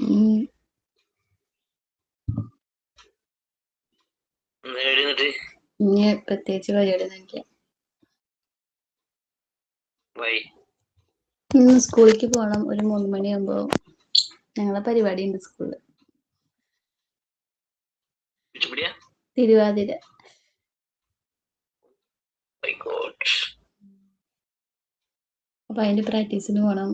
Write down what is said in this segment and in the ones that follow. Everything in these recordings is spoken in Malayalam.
ഇനി പ്രത്യേകിച്ച് പരിപാടി ഇന്ന് സ്കൂളിലേക്ക് പോകണം. ഒരു 3 മണിയാകുമ്പോ ഞങ്ങളെ പരിപാടി ഉണ്ട് സ്കൂളില്. തിരുവാതിര. അപ്പൊ അതിന്റെ പ്രാക്ടീസിന് പോണം.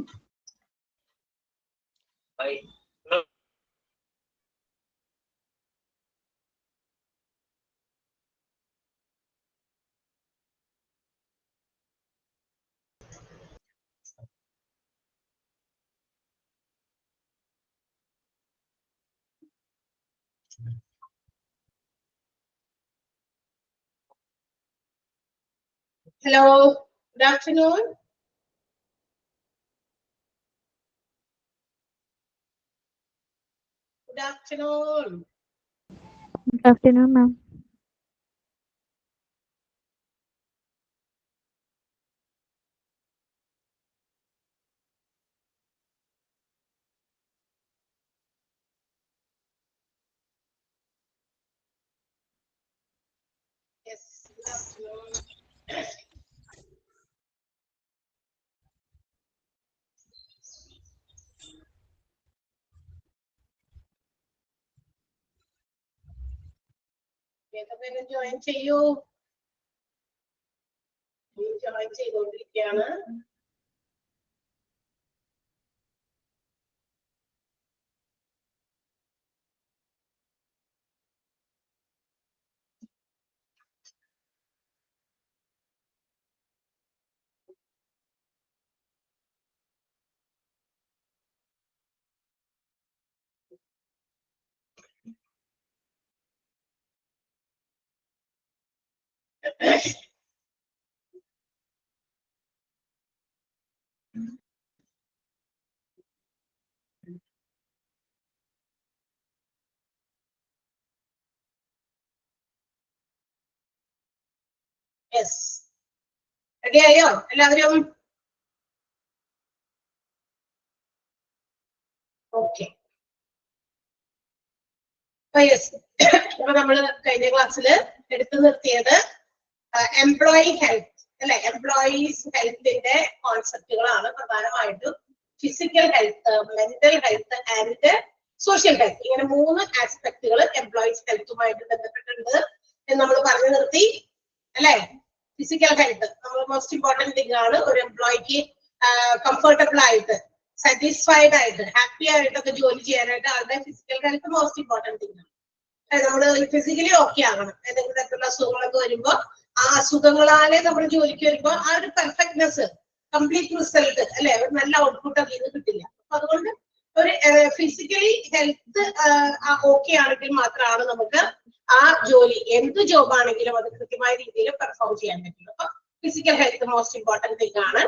Hello, good afternoon. Good afternoon. Good afternoon, ma'am. Yes, good afternoon. Join ചെയ്യൂ. ജോയിൻ ചെയ്തുകൊണ്ടിരിക്കുകയാണ്. Yes. Ready ആയോ എല്ലാവരും? ഓക്കെ. അപ്പൊ നമ്മള് കഴിഞ്ഞ ക്ലാസ്സില് എടുത്തു നിർത്തിയത് എംപ്ലോയി ഹെൽത്ത് അല്ലെ, എംപ്ലോയീസ് ഹെൽത്തിന്റെ കോൺസെപ്റ്റുകളാണ് പ്രധാനമായിട്ടും. Physical health, mental health and social health, ഇങ്ങനെ 3 ആസ്പെക്ടുകൾ എംപ്ലോയീസ് ഹെൽത്തുമായിട്ട് ബന്ധപ്പെട്ടിട്ടുണ്ട് എന്ന് നമ്മൾ പറഞ്ഞു നിർത്തി അല്ലെ. ഫിസിക്കൽ ഹെൽത്ത് നമ്മൾ മോസ്റ്റ് ഇമ്പോർട്ടന്റ് തിങ് ആണ്. ഒരു എംപ്ലോയിക്ക് കംഫർട്ടബിൾ ആയിട്ട്, സാറ്റിസ്ഫൈഡ് ആയിട്ട്, ഹാപ്പി ആയിട്ടൊക്കെ ജോലി ചെയ്യാനായിട്ട് ആളുടെ physical health most important thing ആണ്. നമ്മള് ഫിസിക്കലി ഓക്കെ ആകണം. എന്തെങ്കിലും തരത്തിലുള്ള അസുഖങ്ങളൊക്കെ വരുമ്പോ ആ അസുഖങ്ങളാലെ നമ്മൾ ജോലിക്ക് വരുമ്പോ ആ ഒരു പെർഫെക്റ്റ്നെസ്, കംപ്ലീറ്റ് റിസൾട്ട് അല്ലെ, ഒരു നല്ല ഔട്ട്പുട്ട് അതിൽ നിന്ന് കിട്ടില്ല. അപ്പൊ അതുകൊണ്ട് ഒരു ഫിസിക്കലി ഹെൽത്ത് ഓക്കെ ആണെങ്കിൽ മാത്രമാണ് നമുക്ക് ആ ജോലി, എന്ത് ജോബ് ആണെങ്കിലും അത് കൃത്യമായ രീതിയിൽ പെർഫോം ചെയ്യാൻ പറ്റുള്ളൂ. അപ്പൊ physical health most important thing ആണ്.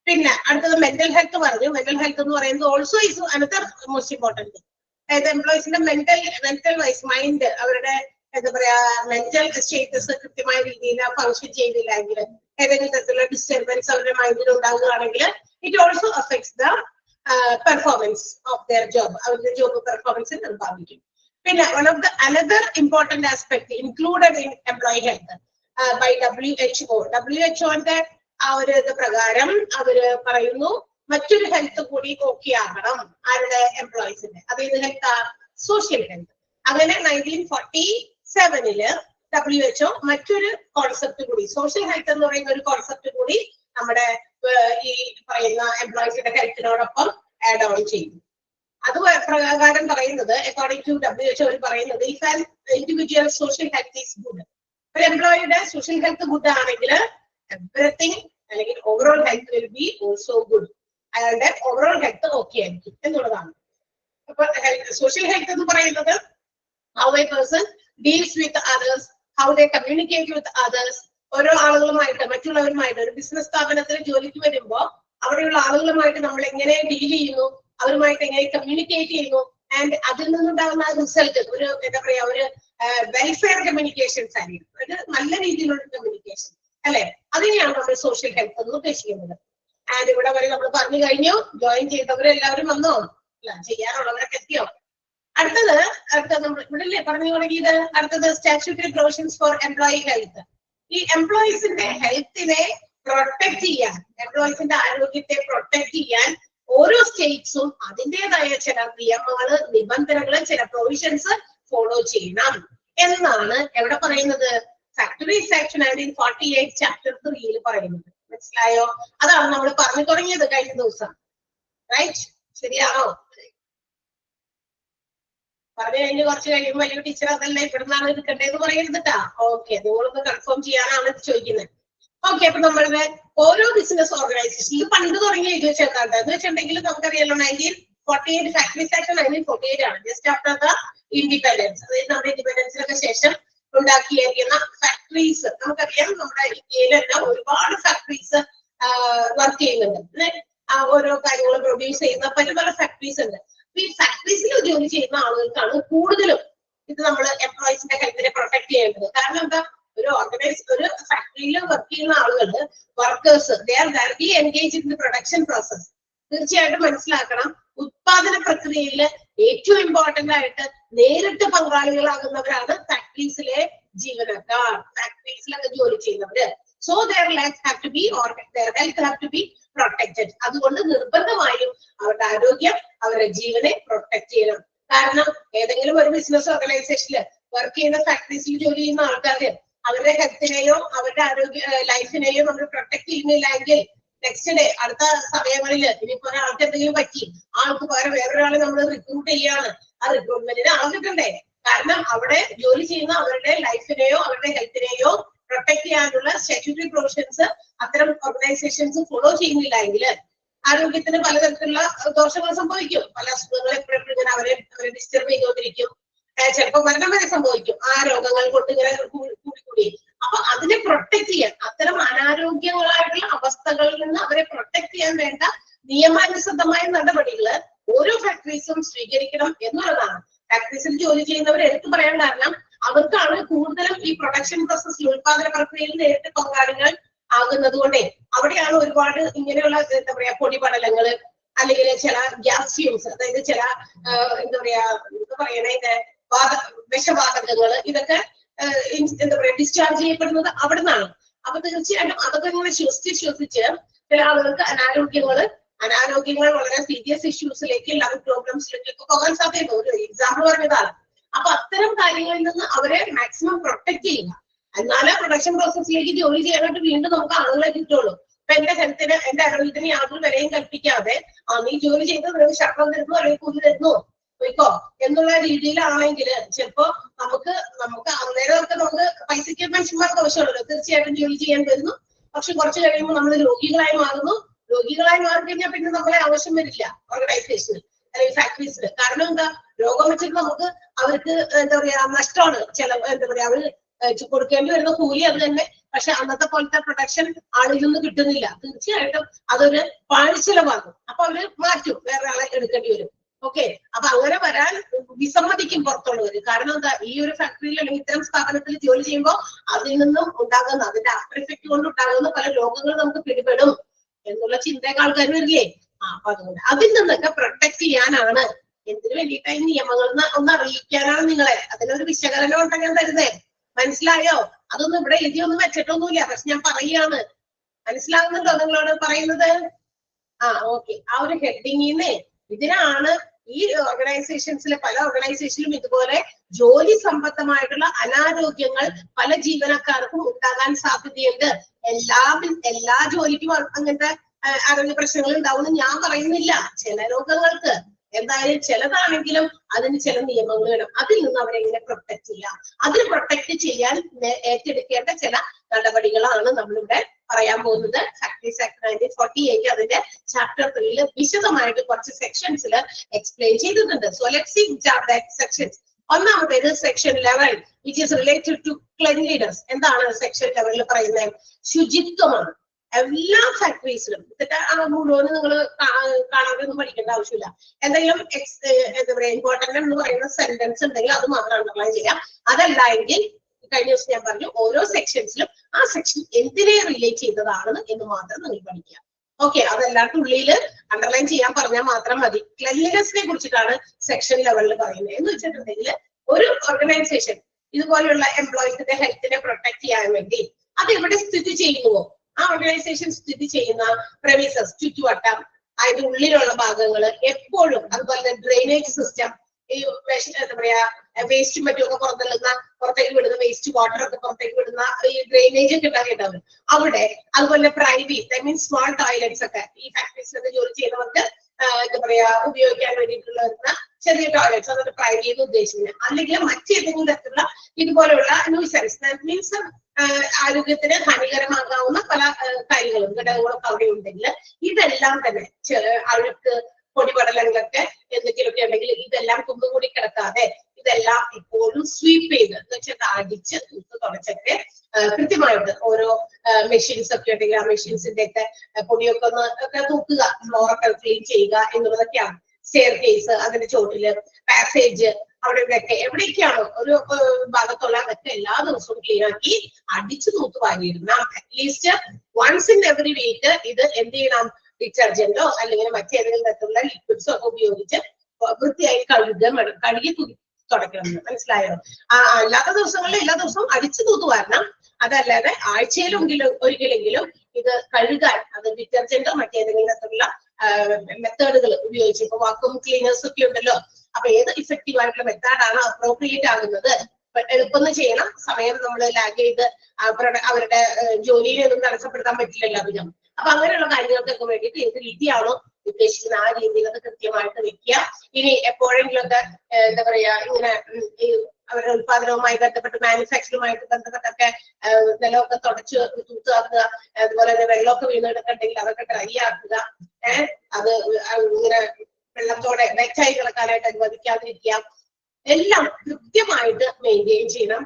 പിന്നെ അടുത്തത് മെന്റൽ ഹെൽത്ത് പറഞ്ഞു. മെന്റൽ ഹെൽത്ത് എന്ന് പറയുന്നത് also is another most important thing. അതായത് എംപ്ലോയീസിന്റെ മെന്റൽ വൈസ് മൈൻഡ്, അവരുടെ എന്താ പറയാ മെന്റൽ സ്റ്റേറ്റസ് കൃത്യമായ രീതിയിൽ ഫങ്ഷൻ ചെയ്തില്ലെങ്കിൽ, ഏതെങ്കിലും തരത്തിലുള്ള ഡിസ്റ്റർബൻസ് അവരുടെ മൈൻഡിൽ ഉണ്ടാകുകയാണെങ്കിൽ it also affects the performance of their job, അവരുടെ ജോബ് പെർഫോമൻസിൽ അത് ബാധിക്കും. പിന്നെ one of the another important aspect included in employee health by WHO ആ ഒരു ഇത് പ്രകാരം അവര് പറയുന്നു മറ്റൊരു ഹെൽത്ത് കൂടി ഓക്കെ ആകണം ആരുടെ, എംപ്ലോയീസിന്റെ. അതേത് ഹെൽത്ത്? Social health. അങ്ങനെ 1947 WHO മറ്റൊരു കോൺസെപ്റ്റ് കൂടി, സോഷ്യൽ ഹെൽത്ത് എന്ന് പറയുന്ന ഒരു കോൺസെപ്റ്റ് കൂടി നമ്മുടെ ഈ പറയുന്ന എംപ്ലോയീസിന്റെ ഹെൽത്തിനോടൊപ്പം ആഡ് ഓൺ ചെയ്തു. അത് പ്രകാരം പറയുന്നത്, അക്കോർഡിംഗ് ടു WHO പറയുന്നത്, if an individual social health is good, ഒരു എംപ്ലോയിയുടെ സോഷ്യൽ ഹെൽത്ത് ഗുഡ് ആണെങ്കിൽ എവറിത്തിങ് അല്ലെങ്കിൽ overall health will be also good, അയാളുടെ ഓവറോൾ ഹെൽത്ത് ഓക്കെ ആയിരിക്കും എന്നുള്ളതാണ്. അപ്പൊ സോഷ്യൽ ഹെൽത്ത് എന്ന് പറയുന്നത് how a person deals with others, how they communicate with others, ഓരോ ആളുകളുമായിട്ട്, മറ്റുള്ളവരുമായിട്ട്, ഒരു ബിസിനസ് സ്ഥാപനത്തിൽ ജോലിക്ക് വരുമ്പോ അവിടെയുള്ള ആളുകളുമായിട്ട് നമ്മൾ എങ്ങനെ ഡീൽ ചെയ്യുന്നു, അവരുമായിട്ട് എങ്ങനെ കമ്മ്യൂണിക്കേറ്റ് ചെയ്യുന്നു, ആൻഡ് അതിൽ നിന്നുണ്ടാകുന്ന റിസൾട്ട് ഒരു എന്താ പറയാ ഒരു വെൽഫെയർ കമ്മ്യൂണിക്കേഷൻസ് ആയിരിക്കും, ഒരു നല്ല രീതിയിലുള്ള കമ്മ്യൂണിക്കേഷൻ അല്ലെ. അതിനെയാണ് നമ്മൾ സോഷ്യൽ ഹെൽത്ത് എന്ന് ഉദ്ദേശിക്കുന്നത്. ആൻഡ് ഇവിടെ വരെ നമ്മൾ പറഞ്ഞു കഴിഞ്ഞു. ജോയിൻ ചെയ്തവരെല്ലാവരും വന്നോ? ചെയ്യാനുള്ളവരൊക്കെ എത്തിയോ? അടുത്തത് നമ്മൾ ഇവിടെ പറഞ്ഞു തുടങ്ങിയത്. അടുത്തത് statutory provisions for employee health. ഈ എംപ്ലോയീസിന്റെ ഹെൽത്തിനെ പ്രൊട്ടക്ട് ചെയ്യാൻ, എംപ്ലോയീസിന്റെ ആരോഗ്യത്തെ പ്രൊട്ടക്ട് ചെയ്യാൻ ഓരോ സ്റ്റേറ്റ്സും അതിൻ്റെതായ ചില നിയമങ്ങള്, നിബന്ധനകള്, ചില പ്രൊവിഷൻസ് ഫോളോ ചെയ്യണം എന്നാണ് എവിടെ പറയുന്നത്? ഫാക്ടറീസ് ആക്ട് 1948 ചാപ്റ്റർ 3 പറയുന്നത്. മനസ്സിലായോ? അതാണ് നമ്മൾ പറഞ്ഞു തുടങ്ങിയത് കഴിഞ്ഞ ദിവസം. റൈറ്റ്? ശരിയാണോ? പറഞ്ഞു കഴിഞ്ഞ് കുറച്ച് കഴിയുമ്പോൾ വലിയ ടീച്ചർ അതല്ല ഇവിടുന്നാണ് എടുക്കേണ്ടതെന്ന് പറയരുതട്ടാ. ഓക്കെ, നിങ്ങളൊന്ന് കൺഫേം ചെയ്യാനാണ് ചോദിക്കുന്നത്. ഓക്കെ, അപ്പൊ നമ്മളുടെ ഓരോ ബിസിനസ് ഓർഗനൈസേഷൻ ഇത് പണ്ട് തുടങ്ങി എഴുതി വെച്ചേക്കാണ്ട് എന്ന് വെച്ചിട്ടുണ്ടെങ്കിൽ നമുക്കറിയാലോ 1948 ഫാക്ടറീസ് ആക്ട് 1948 ആണ്, ജസ്റ്റ് ആഫ്റ്റർ ദ ഇൻഡിപെൻഡൻസ്. അതായത് നമ്മുടെ ഇൻഡിപെൻഡൻസിനൊക്കെ ശേഷം ഉണ്ടാക്കിയിരിക്കുന്ന ഫാക്ടറീസ് നമുക്കറിയാം. നമ്മുടെ ഇന്ത്യയിലെല്ലാം ഒരുപാട് ഫാക്ടറീസ് വർക്ക് ചെയ്യുന്നുണ്ട്. ഓരോ കാര്യങ്ങൾ പ്രൊഡ്യൂസ് ചെയ്യുന്ന പല പല ഫാക്ടറീസ് ഉണ്ട്. ഈ ഫാക്ടറീസിൽ ജോലി ചെയ്യുന്ന ആളുകൾക്കാണ് കൂടുതലും ഇത് നമ്മൾ എംപ്ലോയീസിന്റെ ഹെൽത്തിനെ പ്രൊട്ടക്ട് ചെയ്യേണ്ടത്. കാരണം എന്താ? ഒരു ഫാക്ടറിയിൽ വർക്ക് ചെയ്യുന്ന ആളുകൾ, workers, they are directly engage in the production process. തീർച്ചയായിട്ടും മനസ്സിലാക്കണം, ഉത്പാദന പ്രക്രിയയിൽ ഏറ്റവും ഇമ്പോർട്ടന്റ് ആയിട്ട് നേരിട്ട് പങ്കാളികളാകുന്നവരാണ് ഫാക്ടറീസിലെ ജീവനക്കാർ, ഫാക്ടറീസിലൊക്കെ ജോലി ചെയ്യുന്നവര്. So their health have to be protected. അതുകൊണ്ട് നിർബന്ധമായും അവരുടെ ആരോഗ്യം, അവരുടെ ജീവനെ പ്രൊട്ടക്ട് ചെയ്യണം. കാരണം ഏതെങ്കിലും ഒരു ബിസിനസ് ഓർഗനൈസേഷനിൽ വർക്ക് ചെയ്യുന്ന ഫാക്ടറീസിൽ ജോലി ചെയ്യുന്ന ആൾക്കാര് അവരുടെ ഹെൽത്തിനെയോ അവരുടെ ആരോഗ്യ ലൈഫിനെയോ നമ്മൾ പ്രൊട്ടക്ട് ചെയ്യുന്നില്ലെങ്കിൽ നെക്സ്റ്റ് ഡേ, അടുത്ത സമയങ്ങളിൽ ഇനിയിപ്പോ ഒരാൾക്ക് എന്തെങ്കിലും പറ്റി, ആൾക്ക് പകരം വേറൊരാളെ നമ്മൾ റിക്രൂട്ട് ചെയ്യാണ്. ആ റിക്രൂട്ട്മെന്റിന് ആൾ കിട്ടണ്ടേ? കാരണം അവിടെ ജോലി ചെയ്യുന്ന അവരുടെ ലൈഫിനെയോ അവരുടെ ഹെൽത്തിനെയോ പ്രൊട്ടക്ട് ചെയ്യാനുള്ള സ്റ്റാറ്റ്യൂട്ടറി പ്രൊവിഷൻസ് അത്തരം ഓർഗനൈസേഷൻസ് ഫോളോ ചെയ്യുന്നില്ല എങ്കിൽ ആരോഗ്യത്തിന് പലതരത്തിലുള്ള ദോഷങ്ങൾ സംഭവിക്കും. പല അസുഖങ്ങൾ എപ്പോഴും ഇങ്ങനെ അവരെ ഡിസ്റ്റർബ് ചെയ്തുകൊണ്ടിരിക്കും. ചിലപ്പോൾ മരണം വരെ സംഭവിക്കും ആ രോഗങ്ങൾ കൊണ്ട് ഇങ്ങനെ കൂടി. അപ്പൊ അതിനെ പ്രൊട്ടക്ട് ചെയ്യാൻ, അത്തരം അനാരോഗ്യങ്ങളായിട്ടുള്ള അവസ്ഥകളിൽ നിന്ന് അവരെ പ്രൊട്ടക്ട് ചെയ്യാൻ വേണ്ട നിയമാനുസൃതമായ നടപടികൾ ഓരോ ഫാക്ടറീസും സ്വീകരിക്കണം എന്നുള്ളതാണ്. ഫാക്ടറീസിൽ ജോലി ചെയ്യുന്നവർ എടുത്തു പറയാൻ കാരണം അവർക്കാണ് കൂടുതലും ഈ പ്രൊഡക്ഷൻ പ്രോസസ്സിൽ, ഉത്പാദന പ്രക്രിയയിൽ നേരിട്ട് പങ്കാളികൾ ആകുന്നത് കൊണ്ടേ അവിടെയാണ് ഒരുപാട് ഇങ്ങനെയുള്ള എന്താ പറയാ പൊടിപടലങ്ങള്, അല്ലെങ്കിൽ ചില ഗ്യാസ് ഫ്യൂംസ്, അതായത് ചില എന്താ പറയണ വിഷവാതകങ്ങള്, ഇതൊക്കെ എന്താ പറയാ ഡിസ്ചാർജ് ചെയ്യപ്പെടുന്നത് അവിടെ നിന്നാണ്. അപ്പൊ തീർച്ചയായിട്ടും അതൊക്കെ ഇങ്ങനെ ശ്വസിച്ച് ചില ആളുകൾക്ക് അനാരോഗ്യങ്ങൾ വളരെ സീരിയസ് ഇഷ്യൂസിലേക്ക്, ലങ് പ്രോബ്ലംസിലേക്കൊക്കെ പോകാൻ സാധ്യത. ഒരു എക്സാമ്പിൾ പറഞ്ഞതാണ്. അപ്പൊ അത്തരം കാര്യങ്ങളിൽ നിന്ന് അവരെ മാക്സിമം പ്രൊട്ടക്ട് ചെയ്യുക. എന്നാലേ പ്രൊഡക്ഷൻ പ്രോസസ്സിലേക്ക് ജോലി ചെയ്യാനായിട്ട് വീണ്ടും നമുക്ക് ആളുകളെ കിട്ടുള്ളൂ. ഇപ്പൊ എന്റെ ഹെൽത്തിന്, എന്റെ ആരോഗ്യത്തിന് യാതൊരു വിലയും കൽപ്പിക്കാതെ നീ ജോലി ചെയ്ത് നിനക്ക് ശമ്പളം തരുന്നു അല്ലെങ്കിൽ കൂലി തരുന്നു പോയിക്കോ എന്നുള്ള രീതിയിലാണെങ്കിൽ ചിലപ്പോ നമുക്ക് അന്നേരമൊക്കെ നമുക്ക് പൈസയ്ക്ക് മനുഷ്യന്മാർക്ക് ആവശ്യമുള്ളല്ലോ. തീർച്ചയായിട്ടും ജോലി ചെയ്യാൻ വരുന്നു. പക്ഷെ കുറച്ച് കഴിയുമ്പോൾ നമ്മൾ രോഗികളായി മാറുന്നു. രോഗികളായി മാറിക്കഴിഞ്ഞാൽ പിന്നെ നമ്മളെ ആവശ്യം വരില്ല ഓർഗനൈസേഷനിൽ അല്ലെങ്കിൽ ഫാക്ടറീസിൽ. കാരണം എന്താ? രോഗം വെച്ചിട്ട് നമുക്ക് അവർക്ക് എന്താ പറയാ നഷ്ടമാണ്. എന്താ പറയാ അവര് കൊടുക്കേണ്ടി വരുന്ന കൂലി അത് തന്നെ. പക്ഷെ അന്നത്തെ പോലത്തെ പ്രൊഡക്ഷൻ ആളിൽ നിന്ന് കിട്ടുന്നില്ല. തീർച്ചയായിട്ടും അതൊരു പാഴ്ചെലവാകും. അപ്പൊ അവര് മാറ്റും, വേറെ ആളെ എടുക്കേണ്ടി വരും. ഓക്കെ, അപ്പൊ അങ്ങനെ വരാൻ വിസമ്മതിക്കും പുറത്തുള്ളവര്. കാരണം എന്താ? ഈ ഒരു ഫാക്ടറിയിൽ അല്ലെങ്കിൽ ഇത്തരം സ്ഥാപനത്തിൽ ജോലി ചെയ്യുമ്പോൾ അതിൽ നിന്നും ഉണ്ടാകുന്ന, അതിന്റെ ആഫ്റ്റർ എഫക്ട് കൊണ്ട് ഉണ്ടാകുന്ന പല രോഗങ്ങൾ നമുക്ക് പിടിപെടും എന്നുള്ള ചിന്തയൊക്കെ ആൾക്കാർ വരില്ലേ? അപ്പൊ അതുകൊണ്ട് അതിൽ നിന്നൊക്കെ പ്രൊട്ടക്ട് ചെയ്യാനാണ്. എന്തിനു വേണ്ടിയിട്ടായി നിയമങ്ങൾ ഒന്ന് അറിയിക്കാനാണ് നിങ്ങളെ. അതിനൊരു വിശകലനം ഉണ്ടെങ്കിൽ ഞാൻ തരുന്നേ. മനസ്സിലായോ? അതൊന്നും ഇവിടെ എഴുതിയൊന്നും വെച്ചിട്ടൊന്നുമില്ല. പക്ഷെ ഞാൻ പറയാണ്. മനസ്സിലാകുന്നുണ്ടോ നിങ്ങളോട് പറയുന്നത്? ഓക്കെ. ആ ഒരു ഹെഡിങ്ങിന്ന് ഇതിനാണ് ഈ ഓർഗനൈസേഷൻസിലെ പല ഓർഗനൈസേഷനിലും ഇതുപോലെ ജോലി സംബന്ധമായിട്ടുള്ള അനാരോഗ്യങ്ങൾ പല ജീവനക്കാർക്കും ഉണ്ടാകാൻ സാധ്യതയുണ്ട്. എല്ലാ ജോലിക്കും അങ്ങനത്തെ ആരോഗ്യ പ്രശ്നങ്ങൾ ഉണ്ടാവുമെന്ന് ഞാൻ പറയുന്നില്ല. ചില രോഗങ്ങൾക്ക് എന്തായാലും ചിലതാണെങ്കിലും അതിന് ചില നിയമങ്ങൾ വേണം. അതിൽ നിന്ന് അവരെ എങ്ങനെ പ്രൊട്ടക്ട് ചെയ്യാം, അതിന് പ്രൊട്ടക്ട് ചെയ്യാൻ ഏറ്റെടുക്കേണ്ട ചില നടപടികളാണ് നമ്മളിവിടെ പറയാൻ പോകുന്നത്. ഫാക്ടറീസ് ആക്ട് 1948 അതിന്റെ ചാപ്റ്റർ 3 വിശദമായിട്ട് കുറച്ച് സെക്ഷൻസിൽ എക്സ്പ്ലെയിൻ ചെയ്തിട്ടുണ്ട്. So let's see sections. ഒന്നാമത്തേത് section 11 which is related to cleanliness. എന്താണ് സെക്ഷൻ 11 പറയുന്നത്? ശുചിത്വമാണ്. എല്ലാ ഫാക്ടറീസിലും മുഴുവൻ നിങ്ങൾ കാണാതെ ഒന്നും പഠിക്കേണ്ട ആവശ്യമില്ല. എന്തെങ്കിലും എന്താ പറയാ ഇമ്പോർട്ടന്റ് എന്ന് പറയുന്ന സെന്റൻസ് ഉണ്ടെങ്കിൽ അത് മാത്രം അണ്ടർലൈൻ ചെയ്യാം. അതല്ല എങ്കിൽ കഴിഞ്ഞ ദിവസം ഞാൻ പറഞ്ഞു ഓരോ സെക്ഷൻസിലും ആ സെക്ഷൻ എന്തിനെ റിലേറ്റ് ചെയ്തതാണ് എന്ന് മാത്രം നിങ്ങൾ പഠിക്കുക. ഓക്കെ, അതെല്ലാവർക്കും ഉള്ളിൽ അണ്ടർലൈൻ ചെയ്യാൻ പറഞ്ഞാൽ മാത്രം മതി. ക്ലെൻലിനെസിനെ കുറിച്ചിട്ടാണ് സെക്ഷൻ ലെവലിൽ പറയുന്നത്. എന്ന് വെച്ചിട്ടുണ്ടെങ്കിൽ ഒരു ഓർഗനൈസേഷൻ ഇതുപോലെയുള്ള എംപ്ലോയീസിന്റെ ഹെൽത്തിനെ പ്രൊട്ടക്ട് ചെയ്യാൻ വേണ്ടി അത് എവിടെ സ്ഥിതി ചെയ്യുന്നുവോ ആ ഓർഗനൈസേഷൻ സ്ഥിതി ചെയ്യുന്ന പ്രെമിസസ്, ചുറ്റുവട്ടം, അതിന്റെ ഉള്ളിലുള്ള ഭാഗങ്ങൾ എപ്പോഴും, അതുപോലെ തന്നെ ഡ്രെയിനേജ് സിസ്റ്റം, ഈ എന്താ പറയാ വേസ്റ്റ് മറ്റുമൊക്കെ പുറത്തേക്ക് വിടുന്ന വേസ്റ്റ് വാട്ടർ ഒക്കെ പുറത്തേക്ക് വിടുന്ന ഈ ഡ്രെയിനേജ് ഒക്കെ ഉണ്ടാവും അവിടെ, അതുപോലെ പ്രൈവറ്റ് മീൻസ് സ്മോൾ ടോയ്ലറ്റ്സ് ഒക്കെ ഈ ഫാക്ടറീസിലൊക്കെ ജോലി ചെയ്യുന്നവർക്ക് എന്താ പറയാ ഉപയോഗിക്കാൻ വേണ്ടിയിട്ടുള്ള ചെറിയ ടോയ്ലറ്റ്സ്, അതൊക്കെ പ്രൈവറ്റ് ഉദ്ദേശിക്കുന്നത്. അല്ലെങ്കിൽ മറ്റേതെങ്കിലും തരത്തിലുള്ള ഇതുപോലെയുള്ള ന്യൂസൻസ് മീൻസ് ആരോഗ്യത്തിന് ഹാനികരമാകാവുന്ന പല കാര്യങ്ങളും ഘടകങ്ങളൊക്കെ അവിടെ ഉണ്ടെങ്കിൽ ഇതെല്ലാം തന്നെ അഴുക്ക്, പൊടിപടലങ്ങളൊക്കെ എന്തെങ്കിലുമൊക്കെ ഉണ്ടെങ്കിൽ ഇതെല്ലാം കുന്നുകൂടി കിടക്കാതെ ഇതെല്ലാം ഇപ്പോഴും സ്വീപ്പ് ചെയ്ത് എന്ന് വെച്ചാൽ അടിച്ച് തുടച്ചൊക്കെ കൃത്യമായിട്ട് ഓരോ മെഷീൻസ് ഒക്കെ ഉണ്ടെങ്കിൽ ആ മെഷീൻസിന്റെ ഒക്കെ പൊടിയൊക്കെ ഒക്കെ തൂക്കുക, ഫ്ലോറൊക്കെ ക്ലീൻ ചെയ്യുക എന്നുള്ളതൊക്കെയാണ്. സ്റ്റെയർ കേസ്, അതിന്റെ ചോട്ടില് പാസേജ്, അവിടെ ഇവിടെയൊക്കെ എവിടെയൊക്കെയാണോ ഒരു ഭാഗത്തുള്ള അതൊക്കെ എല്ലാ ദിവസവും ക്ലീൻ ആക്കി അടിച്ചു തൂത്ത് വാങ്ങിയിടണം. At least once in every week ഇത് എന്ത് ചെയ്യണം, ഡിറ്റർജന്റോ അല്ലെങ്കിൽ മറ്റേതെങ്കിലും തരത്തിലുള്ള ലിക്വിഡ്സോ ഒക്കെ ഉപയോഗിച്ച് വൃത്തിയായി കഴുകി തുടയ്ക്കണം. മനസ്സിലായോ? അല്ലാത്ത ദിവസങ്ങളിൽ എല്ലാ ദിവസവും അടിച്ചു തൂത്ത് വരണം. അതല്ലാതെ ആഴ്ചയിലെങ്കിലും ഒരിക്കലെങ്കിലും ഇത് കഴുകാൻ അത് ഡിറ്റർജന്റോ മറ്റേതെങ്കിലും തരത്തിലുള്ള മെത്തേഡുകൾ ഉപയോഗിച്ച്, ഇപ്പൊ വാക്വം ക്ലീനേഴ്സ് ഒക്കെ ഉണ്ടല്ലോ, അപ്പൊ ഏത് ഇഫക്റ്റീവ് ആയിട്ടുള്ള മെത്തേഡാണ് അപ്രോപ്രിയേറ്റ് ആകുന്നത് എളുപ്പം ചെയ്യണം. സമയം നമ്മൾ ലാഗ് ചെയ്ത് അവരുടെ ജോലിയെ ഒന്നും തടസ്സപ്പെടുത്താൻ പറ്റില്ലല്ലോ അധികം. അപ്പൊ അങ്ങനെയുള്ള കാര്യങ്ങൾക്കൊക്കെ വേണ്ടിയിട്ട് ഏത് രീതിയാണോ ഉദ്ദേശിക്കുന്ന ആ രീതിയിൽ അത് കൃത്യമായിട്ട് വെക്കുക. ഇനി എപ്പോഴെങ്കിലും ഒക്കെ എന്താ പറയാ ഇങ്ങനെ അവരുടെ ഉത്പാദനവുമായി ബന്ധപ്പെട്ട് മാനുഫാക്ചറുമായിട്ട് ബന്ധപ്പെട്ടൊക്കെ നിലമൊക്കെ തുടച്ച് തൂത്താക്കുക, അതുപോലെ തന്നെ വെള്ളമൊക്കെ വീണെടുക്കുന്നുണ്ടെങ്കിൽ അതൊക്കെ ഡ്രൈ ആക്കുക, അത് ഇങ്ങനെ വെള്ളത്തോടെ വെറ്റായി കിടക്കാനായിട്ട് അനുവദിക്കാതിരിക്കുക, എല്ലാം കൃത്യമായിട്ട് മെയിൻറ്റെയിൻ ചെയ്യണം.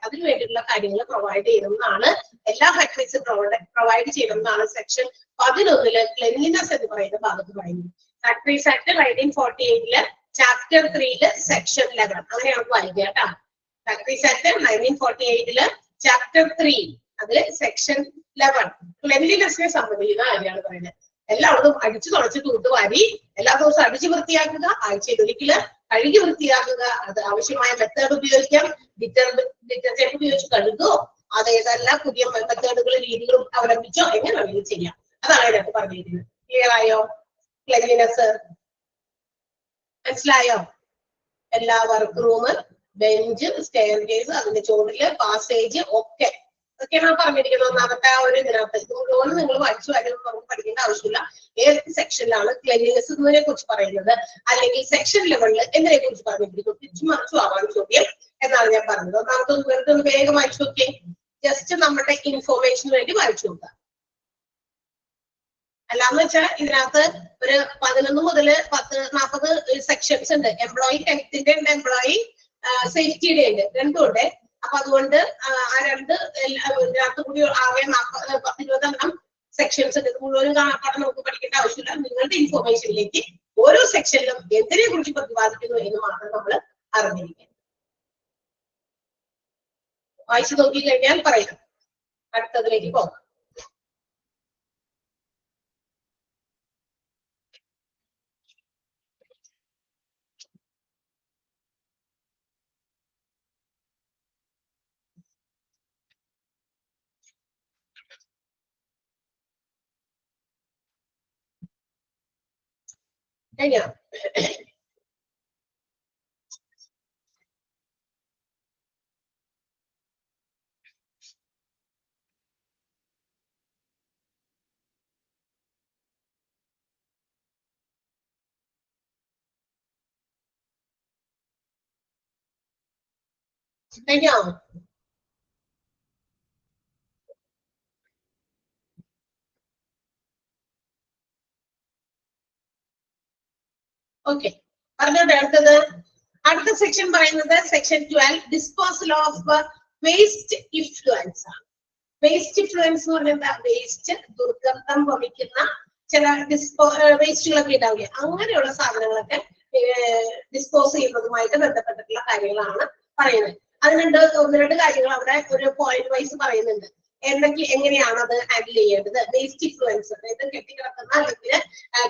അതിന് വേണ്ടിയിട്ടുള്ള കാര്യങ്ങൾ പ്രൊവൈഡ് ചെയ്യണമെന്നാണ് എല്ലാ ഫാക്ടറീസും പ്രൊവൈഡ് ചെയ്യണമെന്നാണ് സെക്ഷൻ 11 ക്ലെൻലിനെസ് എന്ന് പറയുന്ന ഭാഗത്ത് പറയുന്നത്. ഫാക്ടറീസ് ആക്ട് 1948 ചാപ്റ്റർ 3 സെക്ഷൻ 11 അങ്ങനെ നമുക്ക് വായിക്കാം കേട്ടോ. ഫാക്ടറീസ് ആക്ട് 1948 ചാപ്റ്റർ 3 അതില് സെക്ഷൻ 11 ക്ലെൻലിനെസിനെ സംബന്ധിക്കുന്ന കാര്യമാണ് പറയുന്നത്. എല്ലായിടത്തും അടിച്ചു തുടച്ച് തൂത്തുവാരി എല്ലാ ദിവസവും അടിച്ചു വൃത്തിയാക്കുക, ആഴ്ചയിൽ ഒരിക്കല് കഴുകി വൃത്തിയാക്കുക, അത് ആവശ്യമായ മെത്തേഡ് ഉപയോഗിക്കാം. ഡിറ്റർജന്റ് ഉപയോഗിച്ച് കഴുകുകയോ അത് ഏതെല്ലാം പുതിയ മെത്തേഡുകളും രീതികളും അവലംബിച്ചോ എങ്ങനെ വേണമെങ്കിലും ചെയ്യാം. അതാണ് ഇതിനകത്ത് പറഞ്ഞിരിക്കുന്നത്. ക്ലിയർ ആയോ? ക്ലെൻലിനെസ് മനസ്സിലായോ? എല്ലാ work room, bench, stair case, അതിന്റെ ചുവട്ടില് പാസേജ് ഒക്കെ ഒക്കെയാണ് പറഞ്ഞിരിക്കുന്നത്. ഒന്നാമത്തെ ആ ഒരു ഇതിനകത്ത് ഇത് മുഴുവൻ നിങ്ങൾ വായിച്ചു നമുക്ക് പഠിക്കേണ്ട ആവശ്യമില്ല. ഏത് സെക്ഷനിലാണ് ക്ലെൻലിനെസ് എന്നതിനെ കുറിച്ച് പറയുന്നത്, അല്ലെങ്കിൽ സെക്ഷൻ ലെവലിൽ എന്നതിനെ കുറിച്ച് പറഞ്ഞിരിക്കുന്നു. തിരിച്ചു മറിച്ചു ആവാൻ ചോദ്യം എന്നാണ് ഞാൻ പറഞ്ഞത്. ഒന്നാമത്തെ വെറുതെ ഒന്ന് വേഗം വായിച്ചു നോക്കിയേ. ജസ്റ്റ് നമ്മുടെ ഇൻഫോർമേഷന് വേണ്ടി വായിച്ചു നോക്കുക. അല്ലാന്ന് വെച്ചാൽ ഇതിനകത്ത് ഒരു 11 മുതൽ 40 സെക്ഷൻസ് ഉണ്ട്. എംപ്ലോയി ഹെൽത്തിന്റെ ഉണ്ട്, എംപ്ലോയി സേഫ്റ്റിയുടെ ഉണ്ട്, രണ്ടും ഉണ്ട്. അപ്പൊ അതുകൊണ്ട് ആ രണ്ട് ഇതിനകത്ത് കൂടി ആകെ 40-20 സെക്ഷൻസ് ഉണ്ട്. മുഴുവനും കാണാപ്പാടെ നമുക്ക് പഠിക്കേണ്ട ആവശ്യമില്ല. നിങ്ങളുടെ ഇൻഫോർമേഷനിലേക്ക് ഓരോ സെക്ഷനിലും എന്തിനെ കുറിച്ച് പ്രതിപാദിക്കുന്നു എന്ന് മാത്രം നമ്മൾ അറിഞ്ഞിരിക്കണം. വായിച്ചു നോക്കി കഴിഞ്ഞാൽ പറയാം. അടുത്തതിലേക്ക് പോകാം. കഴിഞ്ഞോ? കഴിഞ്ഞോ? ഓക്കെ, പറഞ്ഞോട്ടെ. അടുത്ത സെക്ഷൻ പറയുന്നത് section 12 disposal of waste effluents ആണ്. വേസ്റ്റ് ഇഫ്ലുവൻസ് എന്ന് പറഞ്ഞാൽ എന്താ? വേസ്റ്റ് ദുർഗന്ധം വമിക്കുന്ന ചില വേസ്റ്റുകളൊക്കെ ഉണ്ടാവില്ലേ, അങ്ങനെയുള്ള സാധനങ്ങളൊക്കെ ഡിസ്പോസ് ചെയ്യുന്നതുമായിട്ട് ബന്ധപ്പെട്ടിട്ടുള്ള കാര്യങ്ങളാണ് പറയുന്നത്. അതിനുണ്ട് 1-2 കാര്യങ്ങൾ അവിടെ ഒരു പോയിന്റ് വൈസ് പറയുന്നുണ്ട്. എങ്ങനെയാണ് അത് ഹാൻഡിൽ ചെയ്യേണ്ടത്. വേസ്റ്റ് ഇൻഫ്ലുവൻസ്, അതായത് കെട്ടിക്കിടക്കുന്ന അല്ലെങ്കിൽ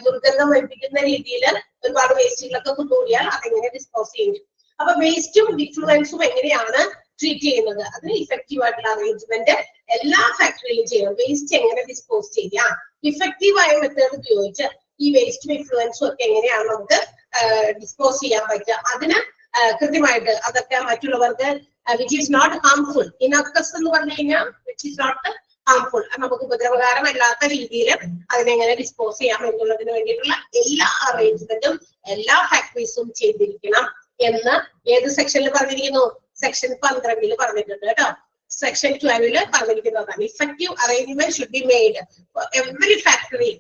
ദുർഗന്ധം വഹിപ്പിക്കുന്ന രീതിയിൽ ഒരുപാട് വേസ്റ്റുകളൊക്കെ കൊണ്ടുകൂടിയാൽ അതെങ്ങനെ ഡിസ്പോസ് ചെയ്യും. അപ്പൊ വേസ്റ്റും ഇൻഫ്ലുവൻസും എങ്ങനെയാണ് ട്രീറ്റ് ചെയ്യുന്നത്, അതിന് ഇഫക്റ്റീവ് ആയിട്ടുള്ള അറേഞ്ച്മെന്റ് എല്ലാ ഫാക്ടറിയിലും ചെയ്യണം. വേസ്റ്റ് എങ്ങനെ ഡിസ്പോസ് ചെയ്യാം, ഇഫക്റ്റീവായ മെത്തേഡ് ഉപയോഗിച്ച് ഈ വേസ്റ്റും ഇൻഫ്ലുവൻസും ഒക്കെ എങ്ങനെയാണ് നമുക്ക് ഡിസ്പോസ് ചെയ്യാൻ പറ്റുക, അതിന് കൃത്യമായിട്ട് അതൊക്കെ മറ്റുള്ളവർക്ക് വിച്ച് ഈസ് നോട്ട് ഹാംഫുൾ, ഇനക്കസ് എന്ന് പറഞ്ഞു കഴിഞ്ഞാൽ വിച്ച് ഈസ് നോട്ട് ഹാംഫുൾ, നമുക്ക് ഉപദ്രവകരമല്ലാത്ത രീതിയിൽ അതിനെങ്ങനെ ഡിസ്പോസ് ചെയ്യാം എന്നുള്ളതിന് വേണ്ടിയിട്ടുള്ള എല്ലാ അറേഞ്ച്മെന്റും എല്ലാ ഫാക്ടറീസും ചെയ്തിരിക്കണം എന്ന് ഏത് സെക്ഷനിൽ പറഞ്ഞിരിക്കുന്നു? സെക്ഷൻ 12 പറഞ്ഞിട്ടുണ്ട് കേട്ടോ. സെക്ഷൻ 12 പറഞ്ഞിരിക്കുന്നതാണ്. Effective arrangement should be made for every factory